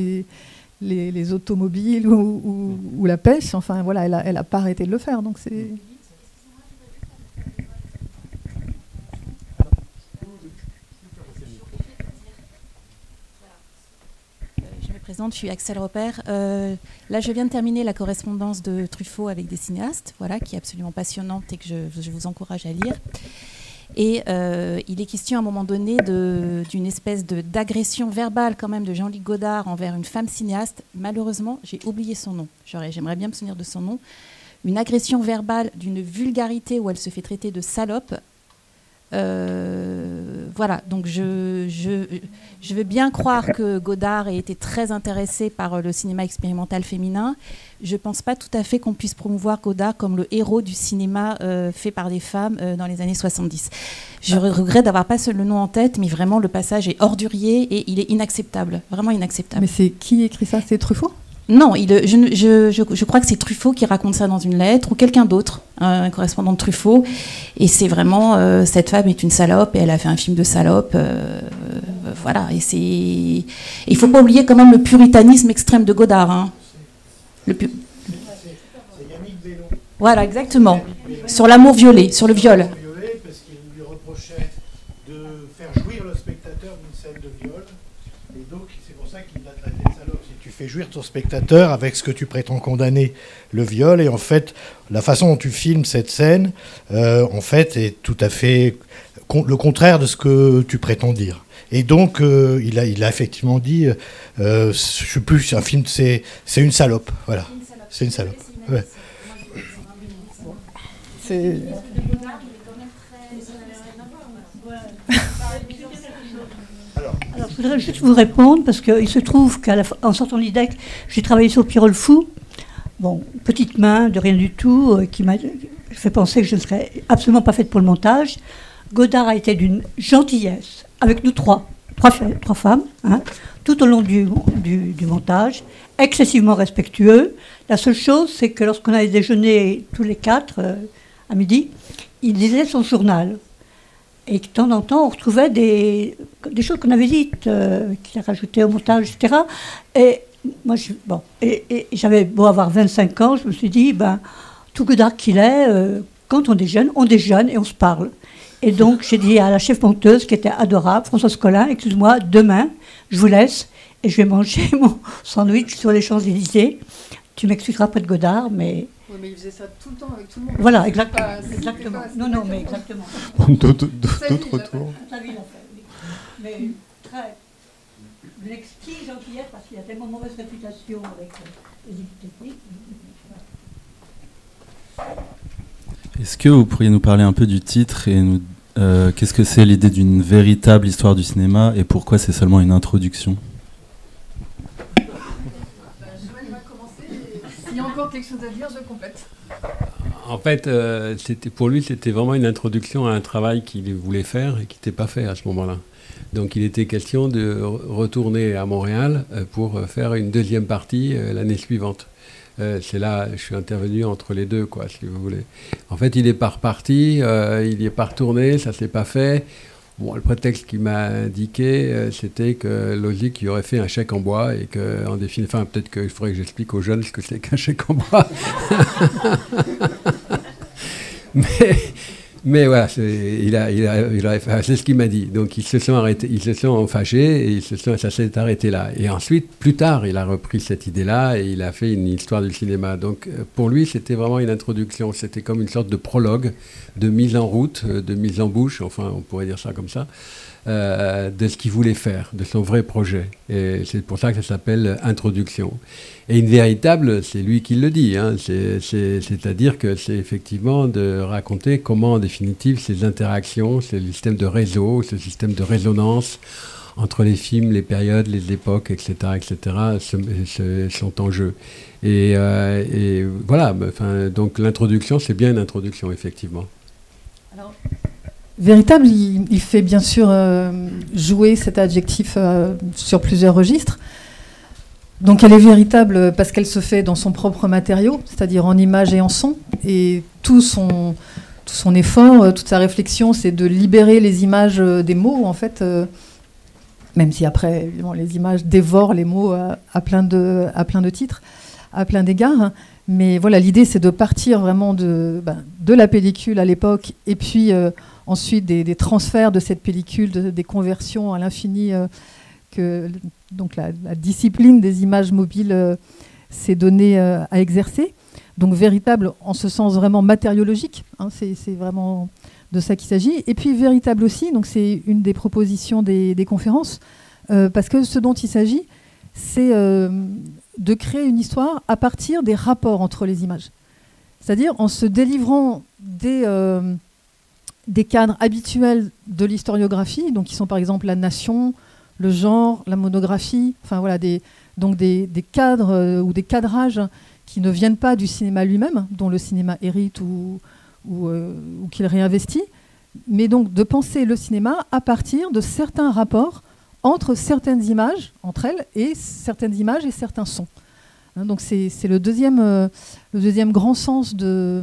les automobiles ou la pêche. Enfin, voilà, elle a pas arrêté de le faire. Donc c'est... Je suis Axel Repère. Là, je viens de terminer la correspondance de Truffaut avec des cinéastes, voilà, qui est absolument passionnante et que je vous encourage à lire. Et il est question à un moment donné d'une espèce d'agression verbale quand même de Jean-Luc Godard envers une femme cinéaste. Malheureusement, j'ai oublié son nom. J'aimerais bien me souvenir de son nom. Une agression verbale d'une vulgarité où elle se fait traiter de salope. Voilà, donc je veux bien croire que Godard ait été très intéressé par le cinéma expérimental féminin. Je ne pense pas tout à fait qu'on puisse promouvoir Godard comme le héros du cinéma fait par des femmes dans les années 70. Je regrette d'avoir pas le nom en tête, mais vraiment le passage est ordurier et il est inacceptable, vraiment inacceptable. Mais c'est qui écrit ça? C'est Truffaut? Non, je crois que c'est Truffaut qui raconte ça dans une lettre, ou quelqu'un d'autre, un correspondant de Truffaut. Et c'est vraiment, cette femme est une salope, et elle a fait un film de salope. Voilà, et c'est... Il ne faut pas oublier quand même le puritanisme extrême de Godard. Hein. C'est Yannick Bellon. Voilà, exactement. Sur l'amour violé, sur le viol. Parce qu'il lui reprochait de faire jouir le spectateur d'une scène de viol. Et donc, c'est pour ça qu'il l'a traité de salope. Si tu fais jouir ton spectateur avec ce que tu prétends condamner, le viol, et en fait, la façon dont tu filmes cette scène, en fait, est tout à fait le contraire de ce que tu prétends dire. Et donc, il a effectivement dit, je sais plus, un film, c'est une salope. Voilà, c'est une salope. Ouais. C'est... Alors, je voudrais juste vous répondre, parce qu'il se trouve qu'en sortant de l'IDEC, j'ai travaillé sur Pierrot le Fou. Bon, petite main, de rien du tout, qui m'a fait penser que je ne serais absolument pas faite pour le montage. Godard a été d'une gentillesse, avec nous trois femmes, hein, tout au long du montage, excessivement respectueux. La seule chose, c'est que lorsqu'on allait déjeuner tous les quatre, à midi, il lisait son journal. Et de temps en temps, on retrouvait des choses qu'on avait dites, qu'il a rajoutées au montage, etc. Et moi, j'avais beau avoir 25 ans, je me suis dit, tout Godard qu'il est, quand on déjeune et on se parle. Et donc, j'ai dit à la chef monteuse, qui était adorable, Françoise Collin, excuse-moi, demain, je vous laisse et je vais manger mon sandwich sur les Champs-Élysées. Tu m'excuseras près de Godard, mais... Oui, mais il faisait ça tout le temps avec tout le monde. Voilà, exactement. Non, mais exactement. D'autres retours. Sa vie, il a fait, oui. Mais très... Une exquise gentillesse, parce qu'il a tellement mauvaise réputation avec les équipes techniques. Est-ce que vous pourriez nous parler un peu du titre et nous qu'est-ce que c'est l'idée d'une véritable histoire du cinéma et pourquoi c'est seulement une introduction? Joël va commencer et s'il y a encore quelque chose à dire, je complète. En fait, pour lui, c'était vraiment une introduction à un travail qu'il voulait faire et qui n'était pas fait à ce moment-là. Donc il était question de retourner à Montréal pour faire une deuxième partie l'année suivante. C'est là, je suis intervenu entre les deux, quoi, si vous voulez. En fait, il n'est pas reparti, il n'y est pas retourné, ça ne s'est pas fait. Bon, le prétexte qu'il m'a indiqué, c'était que logique, il aurait fait un chèque en bois et qu'en définitive, enfin, peut-être qu'il faudrait que j'explique aux jeunes ce que c'est qu'un chèque en bois. Mais voilà, c'est ce qu'il m'a dit. Donc ils se sont arrêtés, ils se sont fâchés et ça s'est arrêté là. Et ensuite, plus tard, il a repris cette idée-là et il a fait une histoire du cinéma. Donc pour lui, c'était vraiment une introduction. C'était comme une sorte de prologue, de mise en route, de mise en bouche, enfin on pourrait dire ça comme ça, de ce qu'il voulait faire, de son vrai projet. Et c'est pour ça que ça s'appelle Introduction. Et une véritable, c'est lui qui le dit, hein, c'est-à-dire que c'est effectivement de raconter comment, en définitive, ces interactions, ce système de réseau, ce système de résonance entre les films, les périodes, les époques, etc., sont en jeu. Et voilà, donc l'introduction, c'est bien une introduction, effectivement. Alors, véritable, il fait bien sûr jouer cet adjectif sur plusieurs registres. Donc elle est véritable parce qu'elle se fait dans son propre matériau, c'est-à-dire en images et en son. Et tout son effort, toute sa réflexion, c'est de libérer les images des mots, en fait, même si après, évidemment, les images dévorent les mots à plein de titres, à plein d'égards. Mais voilà, l'idée, c'est de partir vraiment de la pellicule à l'époque, et puis ensuite des transferts de cette pellicule, des conversions à l'infini que donc la discipline des images mobiles s'est donnée à exercer. Donc véritable en ce sens vraiment matériologique, hein, c'est vraiment de ça qu'il s'agit. Et puis véritable aussi, donc c'est une des propositions des conférences, parce que ce dont il s'agit, c'est de créer une histoire à partir des rapports entre les images. C'est-à-dire en se délivrant des cadres habituels de l'historiographie, donc qui sont par exemple la nation, le genre, la monographie, enfin voilà, des cadres ou des cadrages qui ne viennent pas du cinéma lui-même, dont le cinéma hérite ou qu'il réinvestit, mais donc de penser le cinéma à partir de certains rapports entre certaines images, entre elles, et certaines images et certains sons. Hein, donc c'est le deuxième grand sens de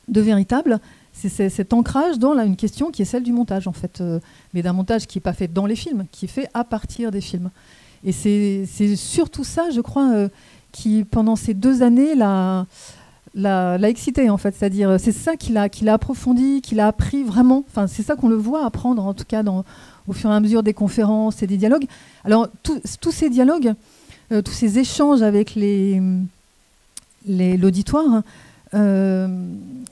véritable, c'est cet ancrage dans une question qui est celle du montage, en fait, mais d'un montage qui n'est pas fait dans les films, qui est fait à partir des films. Et c'est surtout ça, je crois, qui, pendant ces 2 années, l'a excité, en fait. C'est-à-dire, c'est ça qu'il a approfondi, qu'il a appris vraiment. Enfin, c'est ça qu'on le voit apprendre, en tout cas, au fur et à mesure des conférences et des dialogues. Alors, tous ces dialogues, tous ces échanges avec l'auditoire,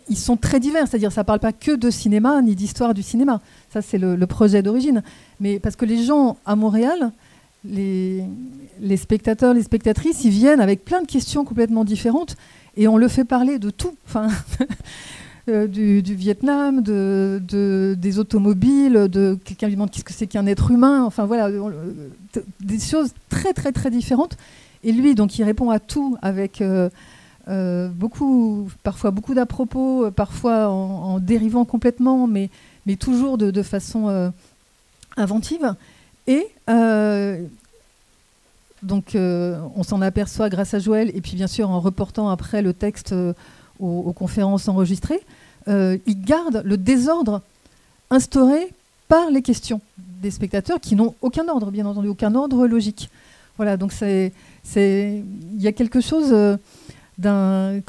ils sont très divers, c'est-à-dire ça ne parle pas que de cinéma ni d'histoire du cinéma. Ça, c'est le projet d'origine. Mais parce que les gens à Montréal, les spectateurs, les spectatrices, ils viennent avec plein de questions complètement différentes et on le fait parler de tout. Enfin, du Vietnam, des automobiles, de quelqu'un lui demande qu'est-ce que c'est qu'un être humain. Enfin voilà, des choses très très très différentes. Et lui, donc, il répond à tout avec parfois beaucoup d'à-propos, parfois en dérivant complètement, mais toujours de façon inventive. Et donc, on s'en aperçoit grâce à Joël, et puis bien sûr en reportant après le texte aux conférences enregistrées, il garde le désordre instauré par les questions des spectateurs qui n'ont aucun ordre, bien entendu, aucun ordre logique. Voilà, donc il y a quelque chose d'un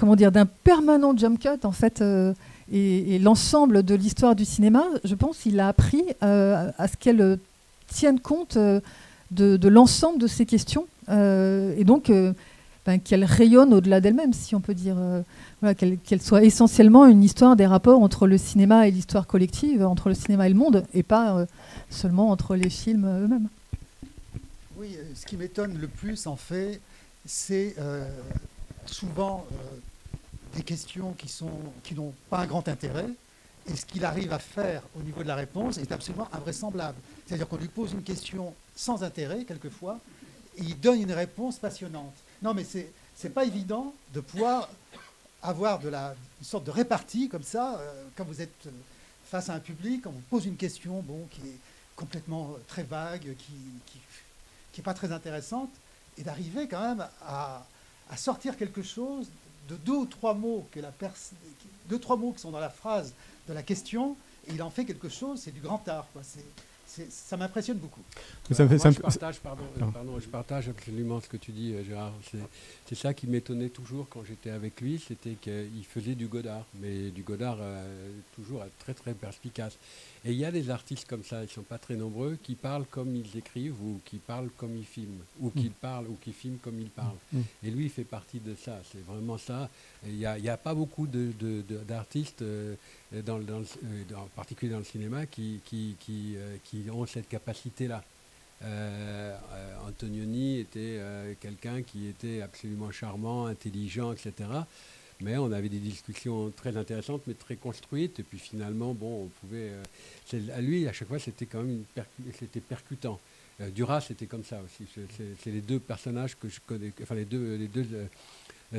permanent jump cut, en fait, et l'ensemble de l'histoire du cinéma, je pense qu'il a appris à ce qu'elle tienne compte de l'ensemble de ces questions, et donc qu'elle rayonne au-delà d'elle-même, si on peut dire, voilà, qu'elle soit essentiellement une histoire des rapports entre le cinéma et l'histoire collective, entre le cinéma et le monde, et pas seulement entre les films eux-mêmes. Oui, ce qui m'étonne le plus, en fait, c'est souvent des questions qui n'ont pas un grand intérêt, et ce qu'il arrive à faire au niveau de la réponse est absolument invraisemblable. C'est-à-dire qu'on lui pose une question sans intérêt, quelquefois, et il donne une réponse passionnante. Non, mais c'est pas évident de pouvoir avoir une sorte de répartie comme ça, quand vous êtes face à un public, quand on vous pose une question qui est complètement très vague, qui n'est pas très intéressante, et d'arriver quand même à sortir quelque chose de 2 ou 3 mots qui sont dans la phrase de la question, et il en fait quelque chose, c'est du grand art, quoi. Ça m'impressionne beaucoup. Je partage absolument ce que tu dis, Gérard. C'est ça qui m'étonnait toujours quand j'étais avec lui, c'était qu'il faisait du Godard, mais du Godard toujours très très perspicace. Et il y a des artistes comme ça, ils ne sont pas très nombreux, qui parlent comme ils écrivent ou qui parlent comme ils filment, ou qui parlent ou qui filment comme ils parlent. Et lui, il fait partie de ça, c'est vraiment ça. Il n'y a pas beaucoup d'artistes, en particulier dans le cinéma, qui ont cette capacité-là. Antonioni était quelqu'un qui était absolument charmant, intelligent, etc. Mais on avait des discussions très intéressantes, mais très construites. Et puis finalement, on pouvait... à lui, à chaque fois, c'était quand même c'était percutant. Duras, c'était comme ça aussi. C'est les deux personnages que je connais, enfin les deux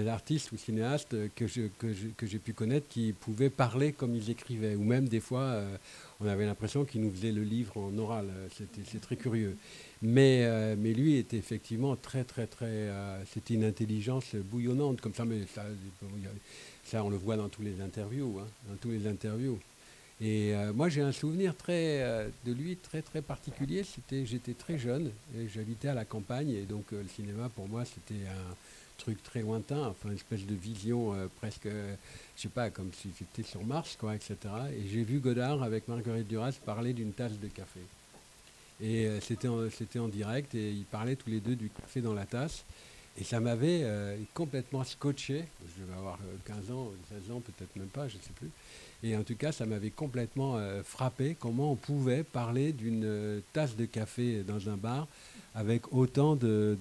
artistes ou cinéastes que j'ai pu connaître qui pouvaient parler comme ils écrivaient. Ou même des fois, on avait l'impression qu'ils nous faisaient le livre en oral. C'est très curieux. Mais lui était effectivement très... c'était une intelligence bouillonnante comme ça. Mais ça on le voit dans tous les interviews. Hein, dans tous les interviews. Et moi, j'ai un souvenir de lui très particulier. J'étais très jeune et j'habitais à la campagne. Et donc, le cinéma, pour moi, c'était un truc très lointain, enfin, une espèce de vision presque, je sais pas, comme si j'étais sur Mars, quoi, etc. Et j'ai vu Godard avec Marguerite Duras parler d'une tasse de café. Et c'était en direct et ils parlaient tous les deux du café dans la tasse. Et ça m'avait complètement scotché. Je devais avoir 15 ans, 16 ans, peut-être même pas, je ne sais plus. Et en tout cas, ça m'avait complètement frappé comment on pouvait parler d'une tasse de café dans un bar avec autant de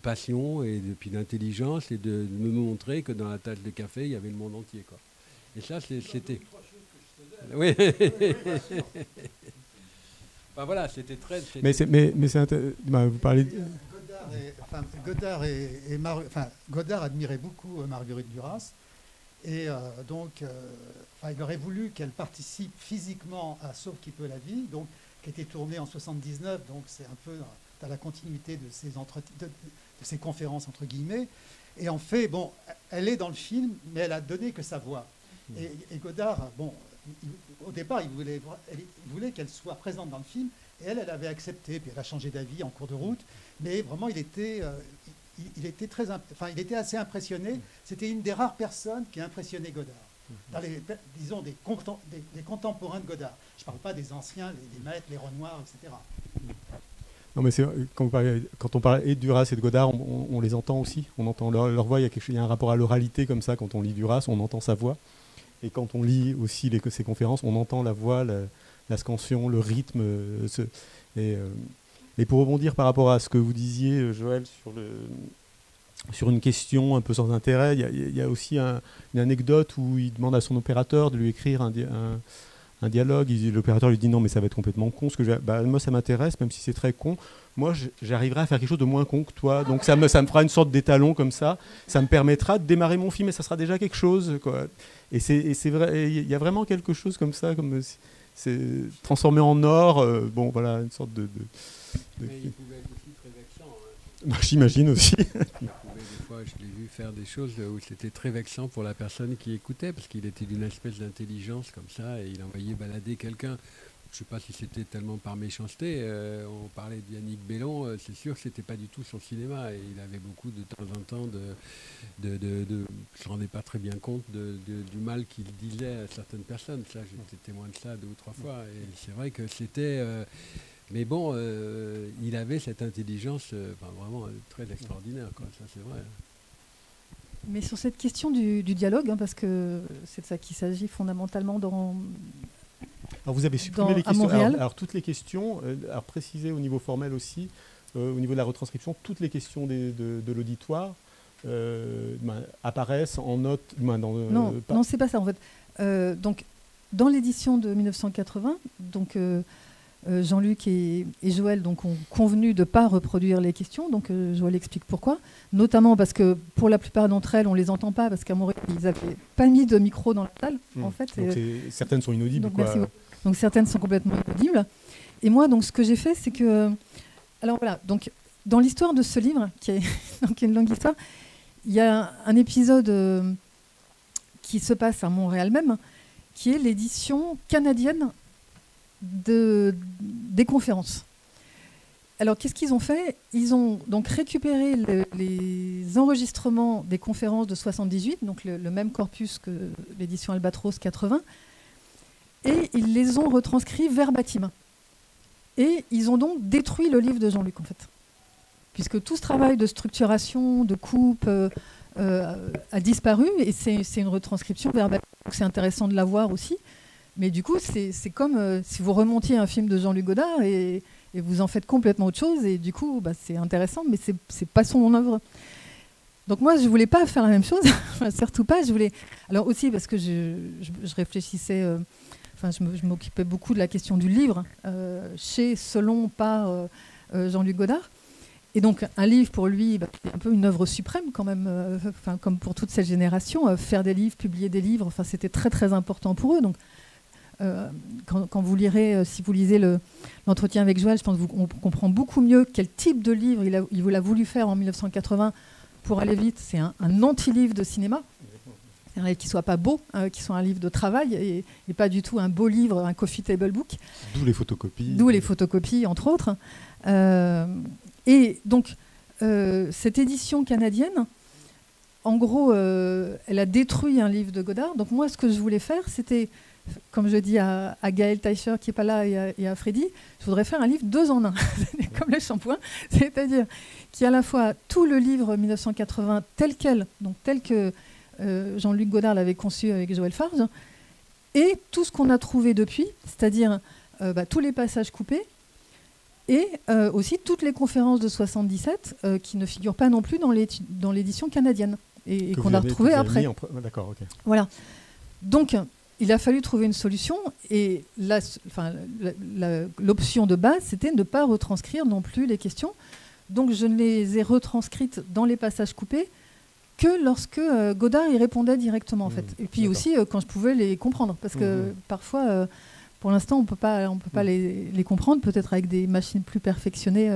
passion et puis d'intelligence et de me montrer que dans la tasse de café, il y avait le monde entier, quoi. Et ça, c'était... Oui. Enfin, voilà, c'était très... Mais vous parlez... Godard admirait beaucoup Marguerite Duras. Et il aurait voulu qu'elle participe physiquement à Sauve qui peut la vie, donc, qui était tournée en 79, donc c'est un peu dans la continuité de ces conférences, entre guillemets. Et en fait, bon, elle est dans le film, mais elle a donné que sa voix. Et Godard, bon, au départ, il voulait qu'elle soit présente dans le film, et elle avait accepté, puis elle a changé d'avis en cours de route, mais vraiment, il était assez impressionné. C'était une des rares personnes qui a impressionné Godard. Dans disons, des contemporains de Godard. Je ne parle pas des anciens, les maîtres, les Renoir, etc. Non, mais quand on parle et de Duras et de Godard, on les entend aussi. On entend leur voix. Il y a un rapport à l'oralité comme ça. Quand on lit Duras, on entend sa voix. Et quand on lit aussi ses conférences, on entend la voix, la scansion, le rythme. Et pour rebondir par rapport à ce que vous disiez, Joël, sur une question un peu sans intérêt, il y a aussi une anecdote où il demande à son opérateur de lui écrire un dialogue. L'opérateur lui dit non, mais ça va être complètement con. Moi, ça m'intéresse, même si c'est très con. Moi, j'arriverai à faire quelque chose de moins con que toi. Donc ça me fera une sorte d'étalon comme ça. Ça me permettra de démarrer mon film et ça sera déjà quelque chose, quoi. Et c'est vrai, il y a vraiment quelque chose comme ça, comme c'est transformé en or. Bon, voilà, une sorte de... Mais il pouvait être aussi très vexant. Bah, j'imagine aussi. Des fois, je l'ai vu faire des choses où c'était très vexant pour la personne qui écoutait, parce qu'il était d'une espèce d'intelligence comme ça, et il envoyait balader quelqu'un. Je ne sais pas si c'était tellement par méchanceté. On parlait de Yannick Bellon, c'est sûr que c'était pas du tout son cinéma, et il avait beaucoup de temps en temps je ne me rendais pas très bien compte du mal qu'il disait à certaines personnes. Ça, j'étais témoin de ça 2 ou 3 fois, et c'est vrai que c'était... mais bon, il avait cette intelligence vraiment très extraordinaire, quoi. Ça, c'est vrai. Mais sur cette question du dialogue, parce que c'est de ça qu'il s'agit fondamentalement dans... Alors vous avez supprimé les questions. Alors toutes les questions, alors préciser au niveau formel aussi, au niveau de la retranscription, toutes les questions de l'auditoire apparaissent en note. Non, c'est pas ça en fait. Donc dans l'édition de 1980, donc Jean-Luc et Joël donc, ont convenu de ne pas reproduire les questions. Donc Joël explique pourquoi. Notamment parce que pour la plupart d'entre elles, on ne les entend pas parce qu'à Montréal, ils n'avaient pas mis de micro dans la salle. En fait, donc certaines sont inaudibles. Donc certaines sont complètement inaudibles. Et moi, donc, ce que j'ai fait, c'est que... Alors voilà, donc, dans l'histoire de ce livre, qui est donc une longue histoire, il y a un épisode qui se passe à Montréal même, qui est l'édition canadienne des conférences. Alors, qu'est-ce qu'ils ont fait? Ils ont donc récupéré les enregistrements des conférences de 78, donc le même corpus que l'édition Albatros 80, et ils les ont retranscrits verbatim. Et ils ont donc détruit le livre de Jean-Luc, en fait. Puisque tout ce travail de structuration, de coupe, a disparu, et c'est une retranscription verbatim. Donc c'est intéressant de la voir aussi. Mais du coup, c'est comme si vous remontiez un film de Jean-Luc Godard et vous en faites complètement autre chose. Et du coup, c'est intéressant, mais c'est pas son œuvre. Donc moi, je ne voulais pas faire la même chose. Surtout pas. Je voulais... Alors aussi parce que je réfléchissais... je m'occupais beaucoup de la question du livre, selon par Jean-Luc Godard. Et donc, un livre, pour lui, c'est un peu une œuvre suprême, quand même, comme pour toute cette génération. Faire des livres, publier des livres, c'était très, très important pour eux. Donc, quand vous lirez, si vous lisez l'entretien avec Joël, je pense qu'on comprend beaucoup mieux quel type de livre il a voulu faire en 1980 pour aller vite. C'est un anti-livre de cinéma. C'est un livre qui ne soit pas beau, qui soit un livre de travail et pas du tout un beau livre, un coffee table book. D'où les photocopies. D'où les photocopies, entre autres. Et donc, cette édition canadienne, en gros, elle a détruit un livre de Godard. Donc moi, ce que je voulais faire, c'était, comme je dis à Gaël Teicher, qui n'est pas là, et à Freddy, je voudrais faire un livre 2 en 1, comme le shampoing, c'est-à-dire qui a à la fois tout le livre 1980 tel quel, donc tel que Jean-Luc Godard l'avait conçu avec Joël Farge, et tout ce qu'on a trouvé depuis, c'est-à-dire tous les passages coupés, et aussi toutes les conférences de 77 qui ne figurent pas non plus dans l'édition canadienne et qu'on a retrouvées après. D'accord, ok. Voilà. Donc, il a fallu trouver une solution et l'option de base, c'était ne pas retranscrire non plus les questions. Donc, je ne les ai retranscrites dans les passages coupés que lorsque Godard y répondait directement, en fait. Et puis aussi quand je pouvais les comprendre, parce que parfois... pour l'instant, on ne peut pas les comprendre. Peut-être avec des machines plus perfectionnées,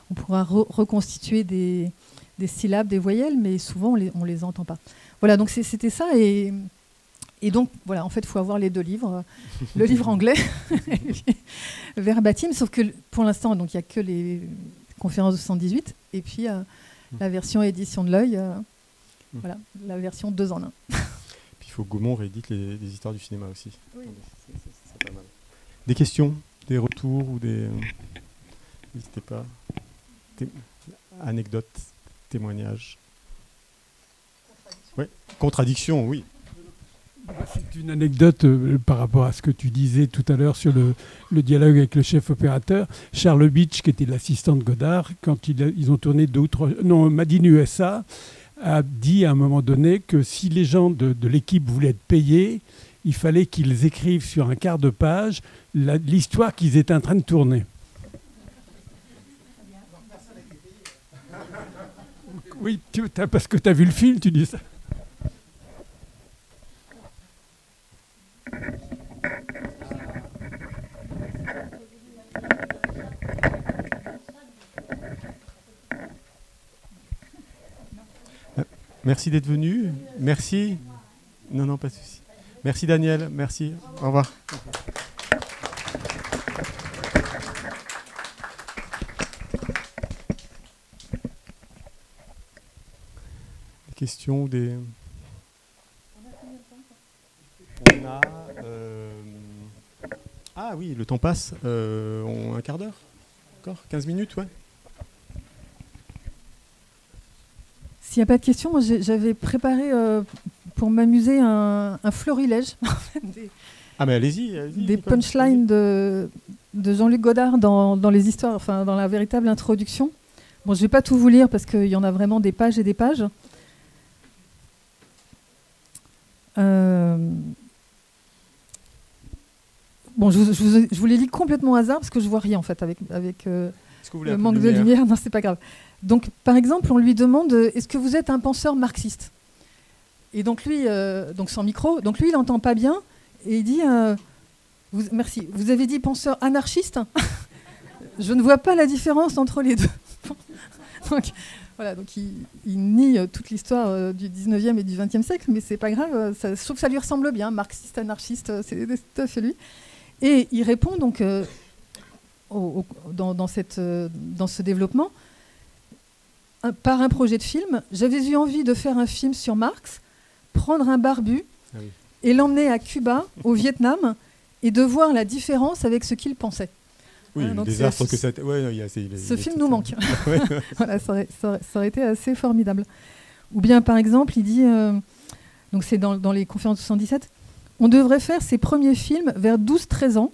on pourra reconstituer des syllabes, des voyelles, mais souvent, on les entend pas. Voilà, donc c'était ça. Et donc, voilà, en fait, il faut avoir les 2 livres. Le livre anglais, verbatim, sauf que pour l'instant, il n'y a que les conférences de 78, et puis la version édition de l'œil, voilà, la version 2 en 1. Puis il faut que Gaumont réédite les histoires du cinéma aussi. Oui. C'est pas mal. Des questions, des retours ou des... N'hésitez pas. Anecdotes, témoignages. Oui. Contradiction, oui. C'est une anecdote par rapport à ce que tu disais tout à l'heure sur le dialogue avec le chef opérateur. Charles Beach, qui était l'assistant de Godard, quand ils ont tourné 2 ou 3... Non, Made in USA, a dit à un moment donné que si les gens de l'équipe voulaient être payés, il fallait qu'ils écrivent sur un quart de page l'histoire qu'ils étaient en train de tourner. Oui, parce que tu as vu le film, tu dis ça. Merci d'être venu. Merci. Non, pas de souci. Merci Daniel, merci. Au revoir. Des questions, des... On a... Ah oui, le temps passe. Un quart d'heure encore 15 minutes, ouais. S'il n'y a pas de questions, moi j'avais préparé pour m'amuser un florilège. Mais allez-y. Des punchlines de Jean-Luc Godard dans les histoires, enfin dans la véritable introduction. Bon, je ne vais pas tout vous lire parce qu'il y en a vraiment des pages et des pages. Bon, je vous les lis complètement au hasard parce que je ne vois rien en fait avec le manque de lumière. Non, c'est pas grave. Donc, par exemple, on lui demande « Est-ce que vous êtes un penseur marxiste ?» Et donc lui, donc sans micro, donc lui, il n'entend pas bien et il dit merci. Vous avez dit penseur anarchiste. Je ne vois pas la différence entre les deux. Donc, voilà, donc il nie toute l'histoire du 19e et du 20e siècle, mais c'est pas grave. Je trouve que ça lui ressemble bien, marxiste, anarchiste, c'est tout à fait lui. Et il répond donc dans ce développement. Par un projet de film, j'avais eu envie de faire un film sur Marx, prendre un barbu et l'emmener à Cuba, au Vietnam, et de voir la différence avec ce qu'il pensait. Oui, le désastre que ça... Ce film nous manque. Voilà, ça aurait été assez formidable. Ou bien, par exemple, il dit, donc c'est dans les conférences de 77, on devrait faire ses premiers films vers 12-13 ans,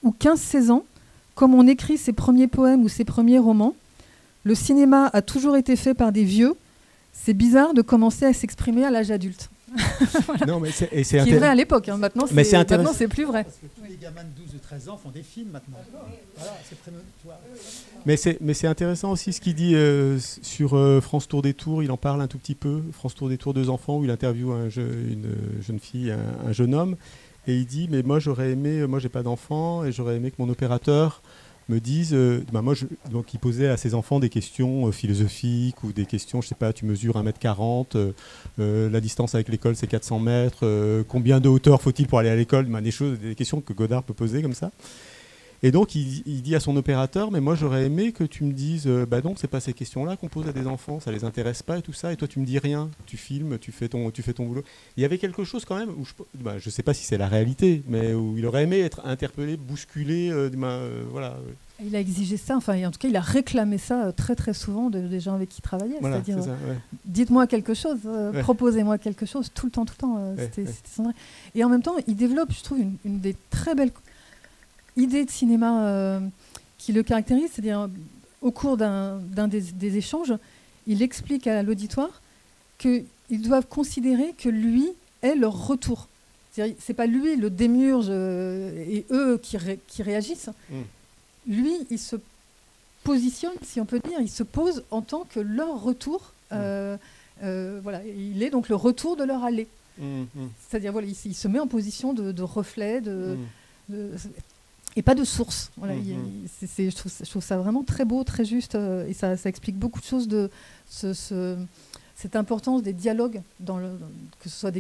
ou 15-16 ans, comme on écrit ses premiers poèmes ou ses premiers romans. Le cinéma a toujours été fait par des vieux. C'est bizarre de commencer à s'exprimer à l'âge adulte. Voilà. Non, mais c'est Qui est vrai à l'époque. Hein. Maintenant, Mais c'est maintenant, c'est plus vrai. Parce que tous les gamins de 12 ou 13 ans font des films maintenant. Voilà, c'est prémonitoire. Mais c'est intéressant aussi ce qu'il dit sur France Tour des Tours. Il en parle un tout petit peu. France Tour des Tours, 2 enfants, où il interviewe une jeune fille, un jeune homme. Et il dit, mais moi j'aurais aimé, moi j'ai pas d'enfant, et j'aurais aimé que mon opérateur me dise, donc il posait à ses enfants des questions philosophiques ou des questions, je sais pas, tu mesures 1m40, la distance avec l'école c'est 400 mètres, combien de hauteur faut-il pour aller à l'école, des questions que Godard peut poser comme ça. Et donc il dit à son opérateur, mais moi j'aurais aimé que tu me dises, bah non, c'est pas ces questions-là qu'on pose à des enfants, ça les intéresse pas et tout ça, et toi tu me dis rien, tu filmes, tu fais ton boulot. Il y avait quelque chose quand même où je sais pas si c'est la réalité, mais où il aurait aimé être interpellé, bousculé, voilà. Il a exigé ça, enfin, et en tout cas, il a réclamé ça très très souvent des gens avec qui il travaillait. Voilà, c'est-à-dire, c'est ça, ouais. dites-moi quelque chose, Ouais. proposez-moi quelque chose, tout le temps. Ouais, C'était Cendrillon. Et en même temps, il développe, je trouve, une des très belles idées de cinéma qui le caractérise, c'est-à-dire au cours d'un des échanges, il explique à l'auditoire qu'ils doivent considérer que lui est leur retour. C'est-à-dire, c'est pas lui le démiurge et eux qui réagissent. Lui, il se positionne, si on peut dire, il se pose en tant que leur retour. Voilà, il est donc le retour de leur aller. C'est-à-dire, voilà, il se met en position de reflet, et pas de source. Voilà, je trouve ça vraiment très beau, très juste, et ça explique beaucoup de choses de cette importance des dialogues, que ce soit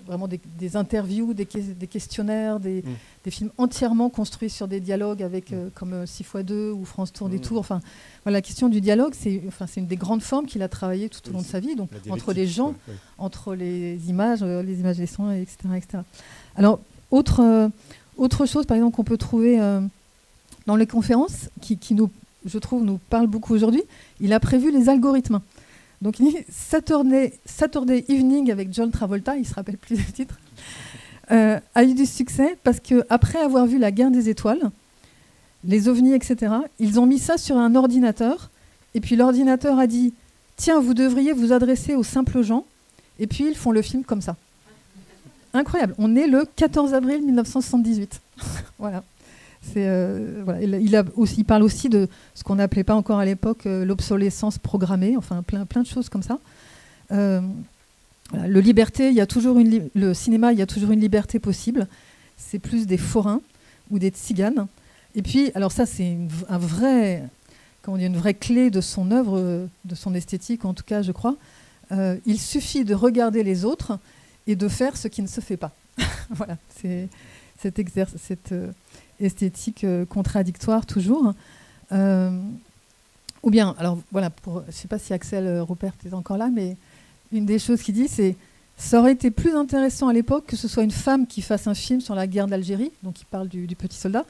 vraiment des interviews, des questionnaires, des films entièrement construits sur des dialogues avec, comme 6x2 ou France Tour des Tours. Enfin, voilà, la question du dialogue, c'est une des grandes formes qu'il a travaillé tout au long de sa vie, donc entre les gens, entre les images, les sons, etc., etc. Alors, autre chose, par exemple, qu'on peut trouver dans les conférences, qui je trouve, nous parle beaucoup aujourd'hui, il a prévu les algorithmes. Donc, il dit Saturday Evening avec John Travolta, il ne se rappelle plus du titre, a eu du succès parce qu'après avoir vu La Guerre des Étoiles, les ovnis, etc., ils ont mis ça sur un ordinateur, et puis l'ordinateur a dit « Tiens, vous devriez vous adresser aux simples gens », et puis ils font le film comme ça. Incroyable. On est le 14 avril 1978. Voilà. Voilà. Il parle aussi de ce qu'on n'appelait pas encore à l'époque l'obsolescence programmée, enfin plein de choses comme ça. Voilà. Le cinéma, il y a toujours une liberté possible. C'est plus des forains ou des tziganes. Et puis, alors ça, c'est une vraie clé de son œuvre, de son esthétique, en tout cas, je crois. Il suffit de regarder les autres et de faire ce qui ne se fait pas. Voilà, c'est cette esthétique contradictoire toujours. Ou bien, alors voilà, je ne sais pas si Axel Ruppert est encore là, mais une des choses qu'il dit, c'est ça aurait été plus intéressant à l'époque que ce soit une femme qui fasse un film sur la guerre d'Algérie, donc il parle du petit soldat.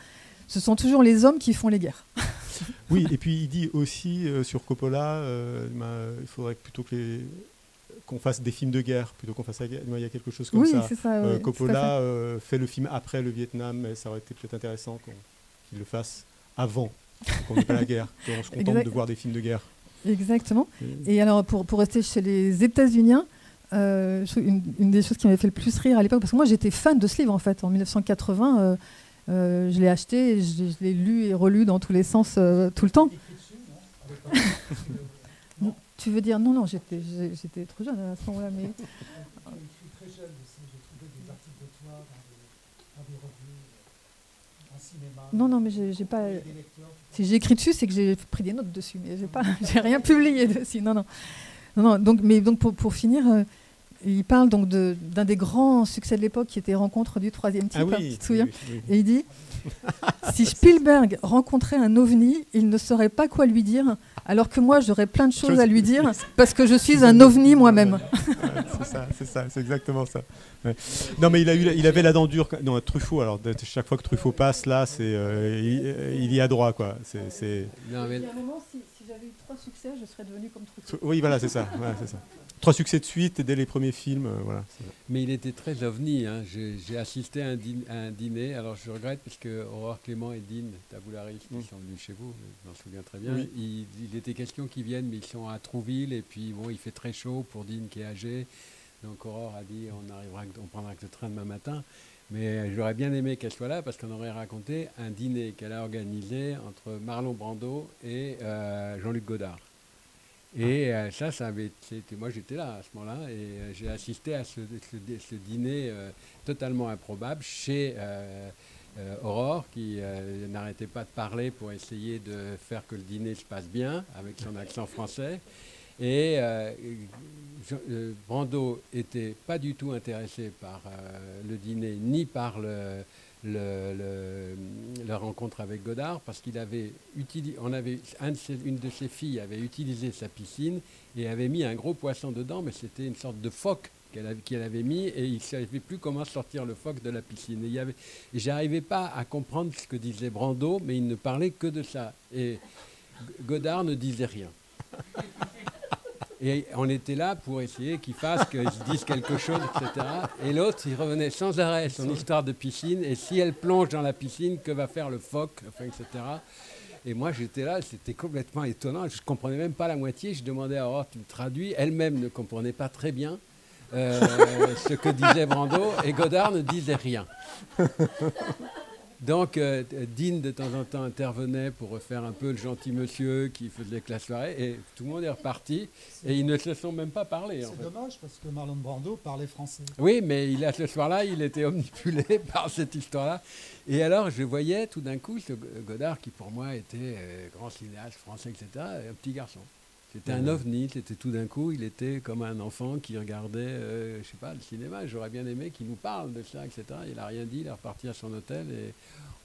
Ce sont toujours les hommes qui font les guerres. Oui, et puis il dit aussi sur Coppola, il faudrait plutôt qu'on fasse des films de guerre plutôt qu'on fasse la guerre. Il y a quelque chose comme ça. C'est ça oui, Coppola fait le film après le Vietnam, mais ça aurait été peut-être intéressant qu'il le fasse avant qu'on n'ait pas la guerre, qu'on se contente de voir des films de guerre. Exactement. Et alors, pour rester chez les États-Unis, une des choses qui m'avait fait le plus rire à l'époque, parce que moi j'étais fan de ce livre en fait, en 1980, je l'ai acheté, je l'ai lu et relu dans tous les sens tout le temps. Tu veux dire non, j'étais trop jeune à ce moment-là, mais. Je suis très jeune aussi, j'ai trouvé des articles de toi dans des revues, en cinéma. Non, mais j'ai pas. Si j'ai écrit dessus, c'est que j'ai pris des notes dessus, mais j'ai rien publié dessus. Non. Donc pour finir, il parle donc d'un des grands succès de l'époque qui était Rencontre du troisième type, tu te souviens ? Oui. Et il dit si Spielberg rencontrait un ovni, il ne saurait pas quoi lui dire, alors que moi j'aurais plein de choses à lui dire parce que je suis un ovni moi-même. C'est ça, c'est exactement ça. Ouais. Non, mais il avait la dent dure. Non, Truffaut. Alors chaque fois que Truffaut passe là, il y a droit quoi. Non, mais... Il y a un moment, si j'avais eu 3 succès, je serais devenu comme Truffaut. Oui, voilà, c'est ça. 3 succès de suite dès les premiers films, voilà. Mais il était très ovni. Hein. J'ai assisté à un dîner. Alors je regrette parce que Aurore Clément et Dean Tabularis qui sont venus chez vous, je m'en souviens très bien. Oui. Il était question qu'ils viennent, mais ils sont à Trouville et puis bon, il fait très chaud pour Dean qui est âgé. Donc Aurore a dit on prendra que le train demain matin. Mais j'aurais bien aimé qu'elle soit là parce qu'on aurait raconté un dîner qu'elle a organisé entre Marlon Brando et Jean-Luc Godard. Et moi j'étais là à ce moment-là et j'ai assisté à ce dîner totalement improbable chez Aurore qui n'arrêtait pas de parler pour essayer de faire que le dîner se passe bien avec son accent français. Et Brando n'était pas du tout intéressé par le dîner ni par la rencontre avec Godard parce qu'il avait utilisé, une de ses filles avait utilisé sa piscine et avait mis un gros poisson dedans, mais c'était une sorte de phoque qu'elle avait mis et il ne savait plus comment sortir le phoque de la piscine. Et j'arrivais pas à comprendre ce que disait Brando, mais il ne parlait que de ça. Et Godard ne disait rien. Et on était là pour essayer qu'il se dise quelque chose, etc. Et l'autre, il revenait sans arrêt son histoire de piscine. Et si elle plonge dans la piscine, que va faire le phoque, enfin, etc. Et moi, j'étais là, c'était complètement étonnant. Je ne comprenais même pas la moitié. Je demandais à Aurore, tu me traduis. Elle-même ne comprenait pas très bien ce que disait Brando. Et Godard ne disait rien. Donc, Dean, de temps en temps, intervenait pour refaire un peu le gentil monsieur qui faisait que la soirée. Et tout le monde est reparti. Et ils ne se sont même pas parlé. C'est dommage parce que Marlon Brando parlait français. Oui, mais ce soir-là, il était omnipulé par cette histoire-là. Et alors, je voyais tout d'un coup ce Godard qui, pour moi, était grand cinéaste français, etc., un petit garçon. C'était un ovni, c'était tout d'un coup, il était comme un enfant qui regardait, je sais pas, le cinéma. J'aurais bien aimé qu'il nous parle de ça, etc. Il n'a rien dit, il est reparti à son hôtel et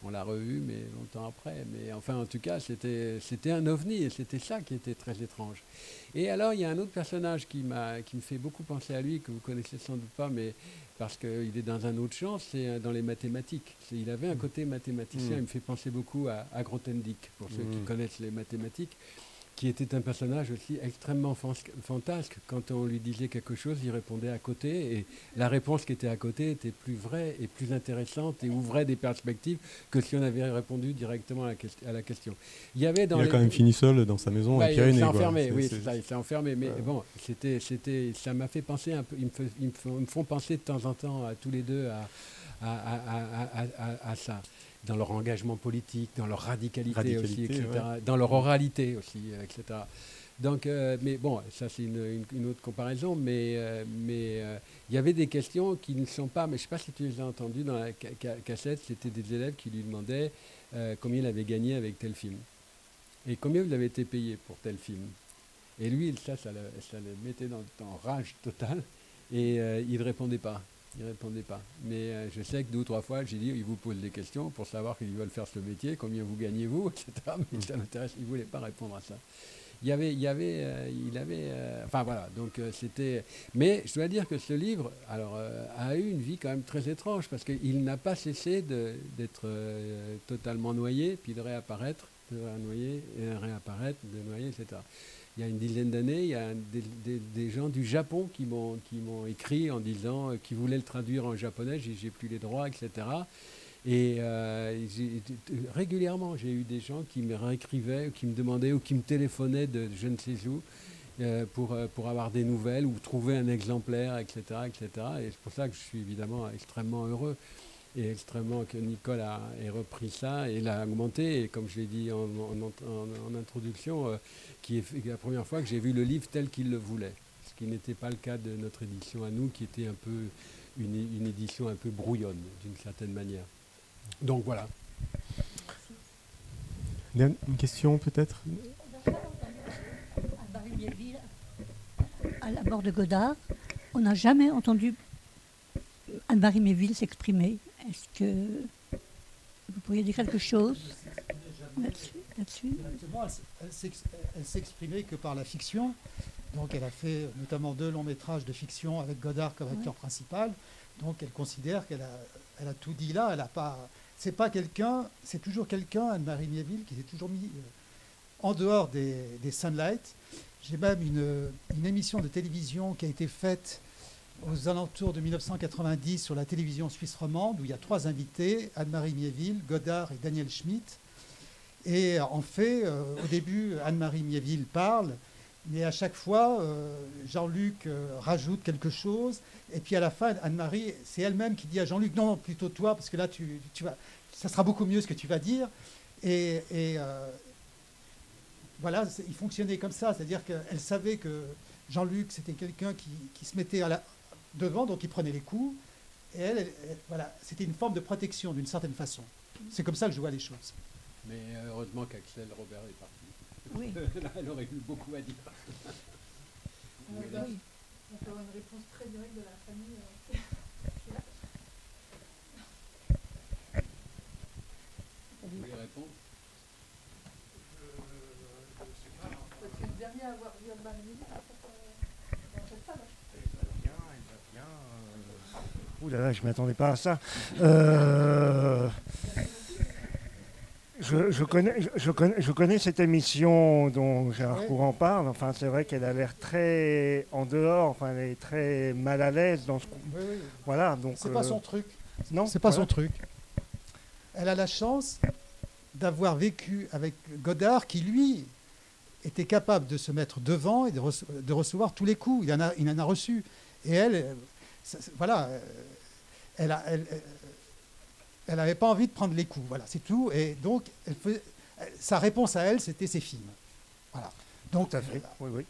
on l'a revu, mais longtemps après. Mais enfin, en tout cas, c'était un ovni et c'était ça qui était très étrange. Et alors, il y a un autre personnage qui me fait beaucoup penser à lui, que vous connaissez sans doute pas, mais parce qu'il est dans un autre champ, c'est dans les mathématiques. Il avait un côté mathématicien, il me fait penser beaucoup à Grothendieck, pour ceux qui connaissent les mathématiques, qui était un personnage aussi extrêmement fantasque. Quand on lui disait quelque chose, il répondait à côté, et la réponse qui était à côté était plus vraie et plus intéressante et ouvrait des perspectives que si on avait répondu directement à la question. Il a quand même fini seul dans sa maison à Pyrénées. Il s'est enfermé, oui, c'est ça, il s'est enfermé. Mais bon, ça m'a fait penser un peu, ils me font penser de temps en temps à tous les deux à ça. Dans leur engagement politique, dans leur radicalité aussi, etc. Ouais. Dans leur oralité aussi, etc. Donc, mais bon, ça c'est une autre comparaison, mais il y avait des questions qui ne sont pas, mais je ne sais pas si tu les as entendues dans la cassette, c'était des élèves qui lui demandaient combien il avait gagné avec tel film. Et combien vous avez été payé pour tel film. Et lui, ça le mettait dans rage totale, et il ne répondait pas. Il ne répondait pas. Mais je sais que 2 ou 3 fois, j'ai dit, il vous pose des questions pour savoir qu'ils veulent faire ce métier, combien vous gagnez-vous, etc. Mais ça m'intéresse, il ne voulait pas répondre à ça. Il avait enfin voilà, donc c'était... Mais je dois dire que ce livre a eu une vie quand même très étrange, parce qu'il n'a pas cessé d'être totalement noyé, puis de réapparaître, de noyer, et réapparaître, de noyer, etc. Il y a une dizaine d'années, il y a des gens du Japon qui m'ont écrit en disant qu'ils voulaient le traduire en japonais, j'ai plus les droits, etc. Et régulièrement, j'ai eu des gens qui me réécrivaient, ou qui me demandaient, ou qui me téléphonaient de je ne sais où, pour avoir des nouvelles, ou trouver un exemplaire, etc., etc. Et c'est pour ça que je suis évidemment extrêmement heureux. Et extrêmement que Nicole ait repris ça et l'a augmenté. Et comme je l'ai dit en introduction, qui est la première fois que j'ai vu le livre tel qu'il le voulait. Ce qui n'était pas le cas de notre édition à nous, qui était un peu une édition un peu brouillonne, d'une certaine manière. Donc voilà. Une question peut-être ? À la mort de Godard, on n'a jamais entendu Anne-Marie Méville s'exprimer. Est-ce que vous pourriez dire quelque chose là-dessus ? Elle s'exprimait que par la fiction. Donc elle a fait notamment 2 longs métrages de fiction avec Godard comme acteur principal. Donc elle considère qu'elle a tout dit là. Elle a pas. C'est pas quelqu'un. C'est toujours quelqu'un, Anne-Marie Méville, qui s'est toujours mis en dehors des Sunlight. J'ai même une émission de télévision qui a été faite aux alentours de 1990 sur la télévision suisse romande, où il y a 3 invités, Anne-Marie Miéville, Godard et Daniel Schmitt. Et en fait, au début, Anne-Marie Miéville parle, Mais à chaque fois, Jean-Luc rajoute quelque chose. Et puis à la fin, Anne-Marie, c'est elle-même qui dit à Jean-Luc, non, plutôt toi, parce que là, ça sera beaucoup mieux ce que tu vas dire. Et voilà, il fonctionnait comme ça. C'est-à-dire qu'elle savait que Jean-Luc, c'était quelqu'un qui se mettait devant, donc il prenait les coups. Et elle, voilà, c'était une forme de protection d'une certaine façon. C'est comme ça que je vois les choses. Mais heureusement qu'Axel Robert est parti. Oui. Elle aurait eu beaucoup à dire. On peut avoir une réponse très directe de la famille. Vous voulez répondre? C'est le dernier à avoir vu Anne-Marie Néville dans cette salle. Il va bien. Ouh là là, je ne m'attendais pas à ça. Je connais cette émission dont Gérard Courant parle. Enfin, c'est vrai qu'elle a l'air très en dehors. Enfin, elle est très mal à l'aise dans ce. Oui. Voilà, donc. C'est pas son truc. Non, c'est pas son truc. Elle a la chance d'avoir vécu avec Godard, qui lui était capable de se mettre devant et de recevoir tous les coups. Il en a reçu. Et elle, voilà, elle n'avait pas envie de prendre les coups, voilà, c'est tout. Et donc, sa réponse à elle, c'était ses films. Voilà. Donc, tout à fait. Oui.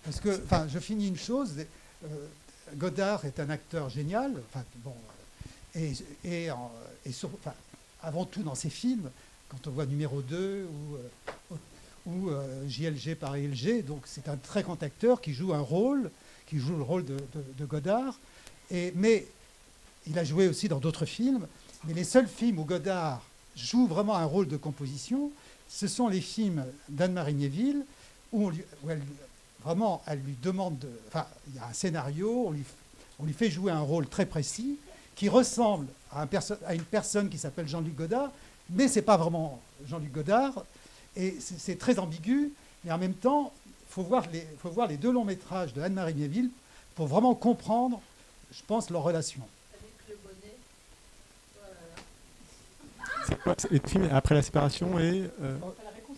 Parce que, enfin, je finis une chose. Godard est un acteur génial. Enfin, bon, avant tout dans ses films, quand on voit Numéro 2 ou JLG par ILG, donc c'est un très grand acteur qui joue le rôle de Godard. Mais il a joué aussi dans d'autres films. Mais les seuls films où Godard joue vraiment un rôle de composition, ce sont les films d'Anne-Marie Néville, où elle lui demande... Enfin, il y a un scénario, on lui fait jouer un rôle très précis, qui ressemble à une personne qui s'appelle Jean-Luc Godard, mais ce n'est pas vraiment Jean-Luc Godard. Et c'est très ambigu, mais en même temps, il faut voir les deux longs métrages de Anne-Marie Néville pour vraiment comprendre, je pense, leur relation. C'est quoi le film après la séparation et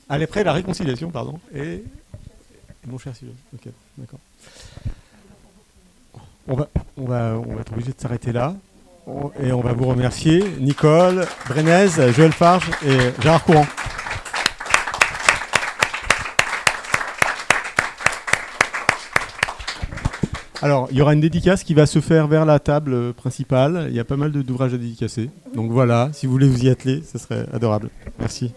après la réconciliation, pardon, et Mon cher Sylvain. Ok, d'accord. On va être obligé de s'arrêter là. Et on va vous remercier, Nicole, Brenez, Joël Farge et Gérard Courant. Alors, il y aura une dédicace qui va se faire vers la table principale. Il y a pas mal d'ouvrages à dédicacer. Donc voilà, si vous voulez vous y atteler, ce serait adorable. Merci.